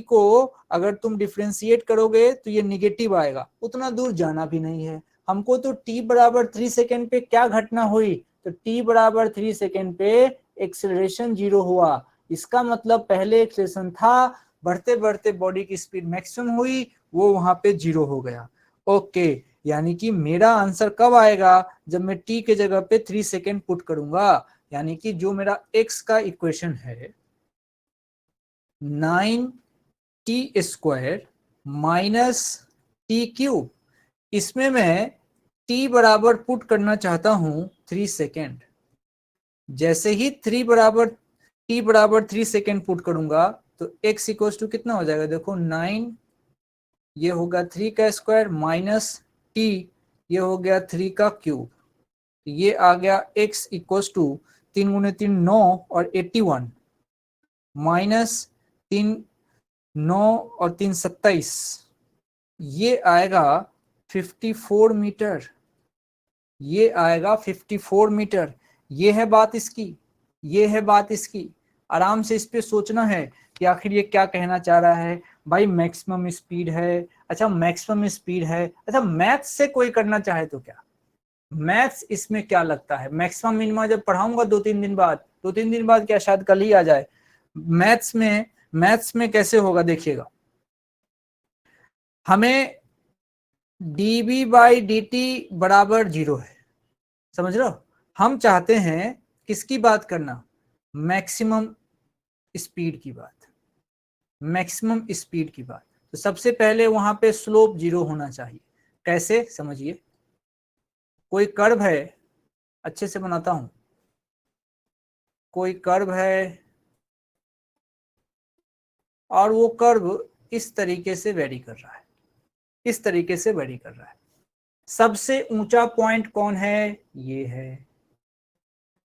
को अगर तुम डिफरेंशिएट करोगे तो ये निगेटिव आएगा। उतना दूर जाना भी नहीं है हमको, तो t बराबर 3 सेकेंड पे क्या घटना हुई? तो t बराबर 3 सेकेंड पे एक्सेलरेशन 0 हुआ। इसका मतलब पहले एक्सेलरेशन था, बढ़ते बढ़ते बॉडी की स्पीड मैक्सिमम हुई, वो वहां पे 0 हो गया। ओके, यानी कि मेरा आंसर कब आएगा? जब मैं t के जगह पे 3 सेकेंड पुट करूंगा। यानी कि जो मेरा x का इक्वेशन है 9t² माइनस टी क्यूब, इसमें मैं t बराबर पुट करना चाहता हूं 3 सेकेंड। जैसे ही t बराबर 3 सेकेंड पुट करूंगा तो x इक्वल टू कितना हो जाएगा? देखो 9, ये होगा 3 का स्क्वायर माइनस t, ये हो गया 3 का क्यूब, ये आ गया x इक्वल टू 3 गुने 3 9 और 81 माइनस 3 9 और 3 27, ये आएगा 54 मीटर, ये आएगा 54 मीटर। ये है बात इसकी, ये है बात इसकी। आराम से इस पे सोचना है कि आखिर ये क्या कहना चाह रहा है। भाई मैक्सिमम स्पीड है, अच्छा मैक्सिमम स्पीड है, अच्छा मैथ्स से कोई करना चाहे तो क्या, मैथ्स इसमें क्या लगता है? मैक्सिमम मिनिमा जब पढ़ाऊंगा 2-3 दिन बाद, 2-3 दिन बाद क्या शायद कल ही आ जाए। मैथ्स में कैसे होगा देखिएगा, हमें dB बाई dt बराबर 0 है, समझ रहे हो? हम चाहते हैं किसकी बात करना? मैक्सिमम स्पीड की बात, मैक्सिमम स्पीड की बात। तो सबसे पहले वहां पे स्लोप 0 होना चाहिए। कैसे समझिए, कोई कर्व है, अच्छे से बनाता हूं, कोई कर्व है, और वो कर्व इस तरीके से वेरी कर रहा है, इस तरीके से वेरी कर रहा है। सबसे ऊंचा पॉइंट कौन है? ये है।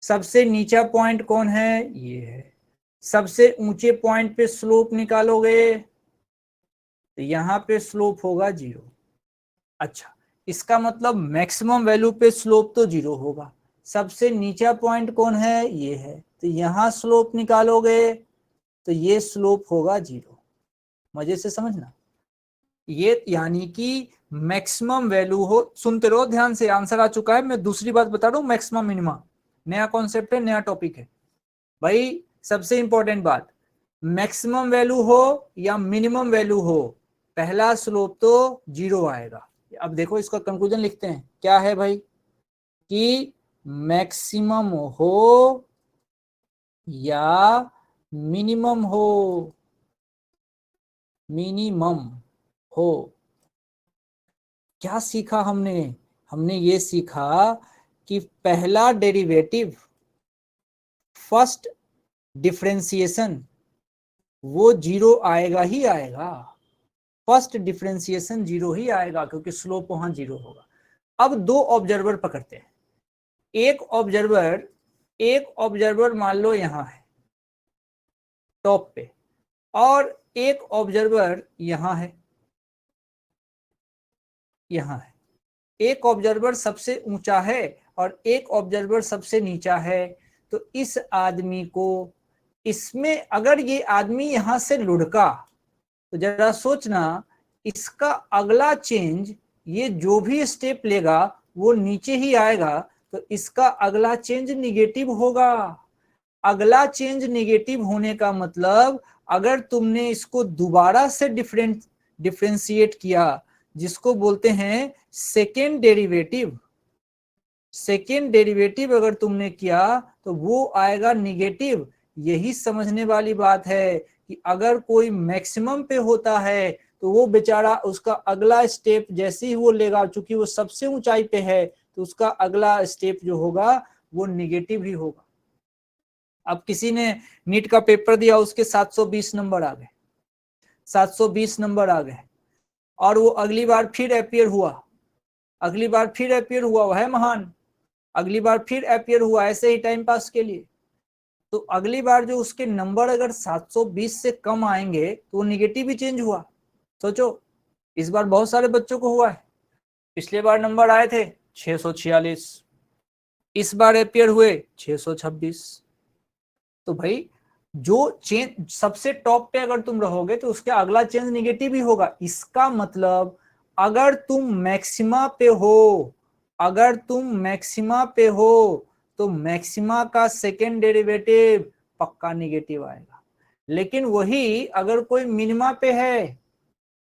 सबसे नीचा पॉइंट कौन है? ये है। सबसे ऊंचे पॉइंट पे स्लोप निकालोगे तो यहां पे स्लोप होगा 0। अच्छा, इसका मतलब मैक्सिमम वैल्यू पे स्लोप तो 0 होगा। सबसे नीचा पॉइंट कौन है? ये है, तो यहां स्लोप निकालोगे तो ये स्लोप होगा 0। मजे से समझना, ये यानी कि मैक्सिमम वैल्यू हो, सुनते रहो ध्यान से, आंसर आ चुका है। मैं दूसरी बात बता रहा हूं, मैक्सिमम मिनिमा, नया कॉन्सेप्ट है, नया टॉपिक है भाई। सबसे इंपॉर्टेंट बात, मैक्सिमम वैल्यू हो या मिनिमम वैल्यू हो, पहला स्लोप तो 0 आएगा। अब देखो इसका कंक्लूजन लिखते हैं, क्या है भाई कि मैक्सिमम हो या मिनिमम हो, मिनिमम हो, क्या सीखा हमने? हमने ये सीखा कि पहला डेरिवेटिव, फर्स्ट डिफरेंशिएशन वो 0 आएगा ही आएगा। फर्स्ट डिफरेंशिएशन 0 ही आएगा क्योंकि स्लोप वहां 0 होगा। अब दो ऑब्जर्वर पकड़ते हैं। एक ऑब्जर्वर मान लो यहां है टॉप पे, और एक ऑब्जर्वर यहां है, यहां है। एक ऑब्जर्वर सबसे ऊंचा है और एक ऑब्जर्वर सबसे नीचा है। तो इस आदमी को, इसमें अगर ये आदमी यहां से लुढ़का तो जरा सोचना, इसका अगला चेंज, ये जो भी स्टेप लेगा वो नीचे ही आएगा, तो इसका अगला चेंज निगेटिव होगा। अगला चेंज निगेटिव होने का मतलब, अगर तुमने इसको दोबारा से डिफरेंशिएट किया, जिसको बोलते हैं सेकेंड डेरिवेटिव, सेकेंड डेरिवेटिव अगर तुमने किया तो वो आएगा निगेटिव। यही समझने वाली बात है कि अगर कोई मैक्सिमम पे होता है तो वो बेचारा, उसका अगला स्टेप जैसे ही वो लेगा, चूंकि वो सबसे ऊंचाई पे है, तो उसका अगला स्टेप जो होगा वो निगेटिव ही होगा। अब किसी ने नीट का पेपर दिया, उसके 720 नंबर आ गए, 720 नंबर आ गए, और वो अगली बार फिर अपीयर हुआ, अगली बार फिर अपीयर हुआ, वह है महान, अगली बार फिर अपीयर हुआ ऐसे ही टाइम पास के लिए। तो अगली बार जो उसके नंबर अगर 720 से कम आएंगे तो वो निगेटिव ही चेंज हुआ। सोचो, इस बार बहुत सारे बच्चों को हुआ है। पिछले बार नंबर आए थे 646, इस बार अपीयर हुए 626। तो भाई जो चेंज सबसे टॉप पे अगर तुम रहोगे तो उसके अगला चेंज निगेटिव ही होगा। इसका मतलब अगर तुम मैक्सिमा पे हो, अगर तुम मैक्सिमा पे हो तो मैक्सिमा का सेकेंड डेरिवेटिव पक्का निगेटिव आएगा। लेकिन वही अगर कोई मिनिमा पे है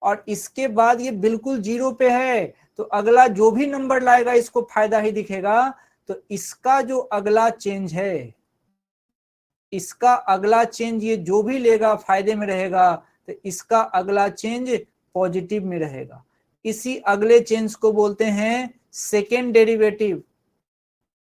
और इसके बाद ये बिल्कुल 0 पे है, तो अगला जो भी नंबर लाएगा इसको फायदा ही दिखेगा। तो इसका जो अगला चेंज है, इसका अगला चेंज ये जो भी लेगा फायदे में रहेगा, तो इसका अगला चेंज पॉजिटिव में रहेगा। इसी अगले चेंज को बोलते हैं सेकेंड डेरिवेटिव।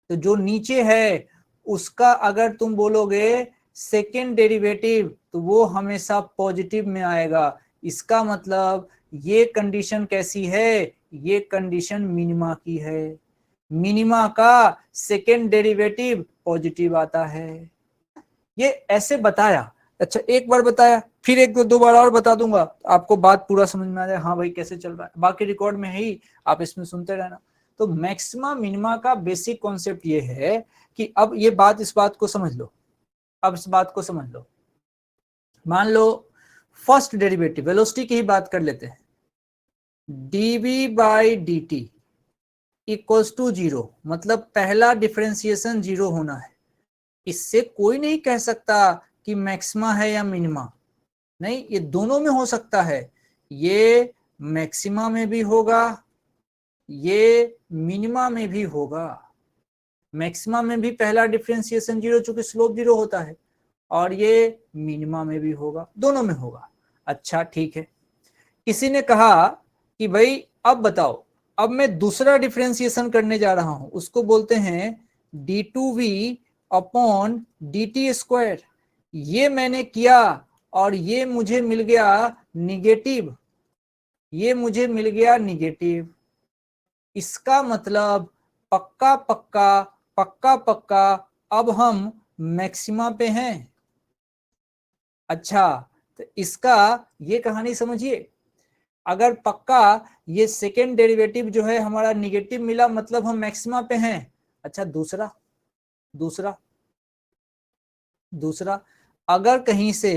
तो जो नीचे है उसका अगर तुम बोलोगे सेकेंड डेरिवेटिव तो वो हमेशा पॉजिटिव में आएगा। इसका मतलब ये कंडीशन कैसी है? ये कंडीशन मिनिमा की है। मिनिमा का सेकेंड डेरिवेटिव पॉजिटिव आता है। ये ऐसे बताया। अच्छा, एक बार बताया, फिर एक दो बार और बता दूंगा, आपको बात पूरा समझ में आ जाए, हाँ भाई कैसे चल रहा है। बाकी रिकॉर्ड में है ही, आप इसमें सुनते रहना। तो मैक्सिमा मिनिमा का बेसिक कॉन्सेप्ट ये है कि अब ये बात, इस बात को समझ लो, अब इस बात को समझ लो। मान लो फर्स्ट डेरिवेटिव, वेलोसिटी की ही बात कर लेते हैं, DV by D T equals to 0, मतलब पहला डिफरेंशिएशन 0 होना है। इससे कोई नहीं कह सकता कि मैक्सिमा है या मिनिमा, नहीं, ये दोनों में हो सकता है। ये मैक्सिमा में भी होगा, ये मिनिमा में भी होगा। मैक्सिमा में भी पहला डिफरेंशिएशन 0 चूंकि स्लोप 0 होता है, और ये मिनिमा में भी होगा, दोनों में होगा। अच्छा ठीक है, किसी ने कहा कि भाई अब बताओ, अब मैं दूसरा डिफरेंशिएशन करने जा रहा हूं, उसको बोलते हैं d2v अपॉन dt स्क्वायर। ये मैंने किया और ये मुझे मिल गया निगेटिव, ये मुझे मिल गया निगेटिव। इसका मतलब पक्का पक्का पक्का पक्का अब हम मैक्सिमा पे हैं। अच्छा, तो इसका ये कहानी समझिए, अगर पक्का ये सेकेंड डेरिवेटिव जो है हमारा निगेटिव मिला मतलब हम मैक्सिमा पे हैं। अच्छा, दूसरा दूसरा दूसरा अगर कहीं से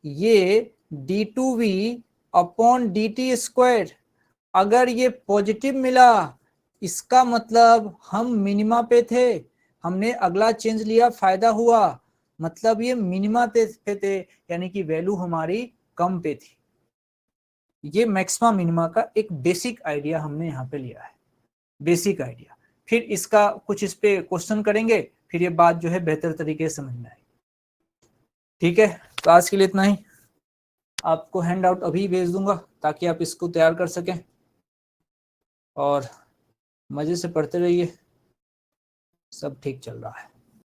ये d2v अपॉन dt स्क्वायर अगर ये पॉजिटिव मिला, इसका मतलब हम मिनिमा पे थे, हमने अगला चेंज लिया, फायदा हुआ, मतलब ये मिनिमा पे थे, यानी कि वैल्यू हमारी कम पे थी। ये मैक्सिमा मिनिमा का एक बेसिक आइडिया हमने यहाँ पे लिया है, बेसिक आइडिया। फिर इसका कुछ इस पे क्वेश्चन करेंगे, फिर ये बात जो है बेहतर तरीके से समझ में आएगी। ठीक है, तो आज के लिए इतना ही। आपको हैंड आउट अभी भेज दूंगा ताकि आप इसको तैयार कर सकें, और मजे से पढ़ते रहिए, सब ठीक चल रहा है।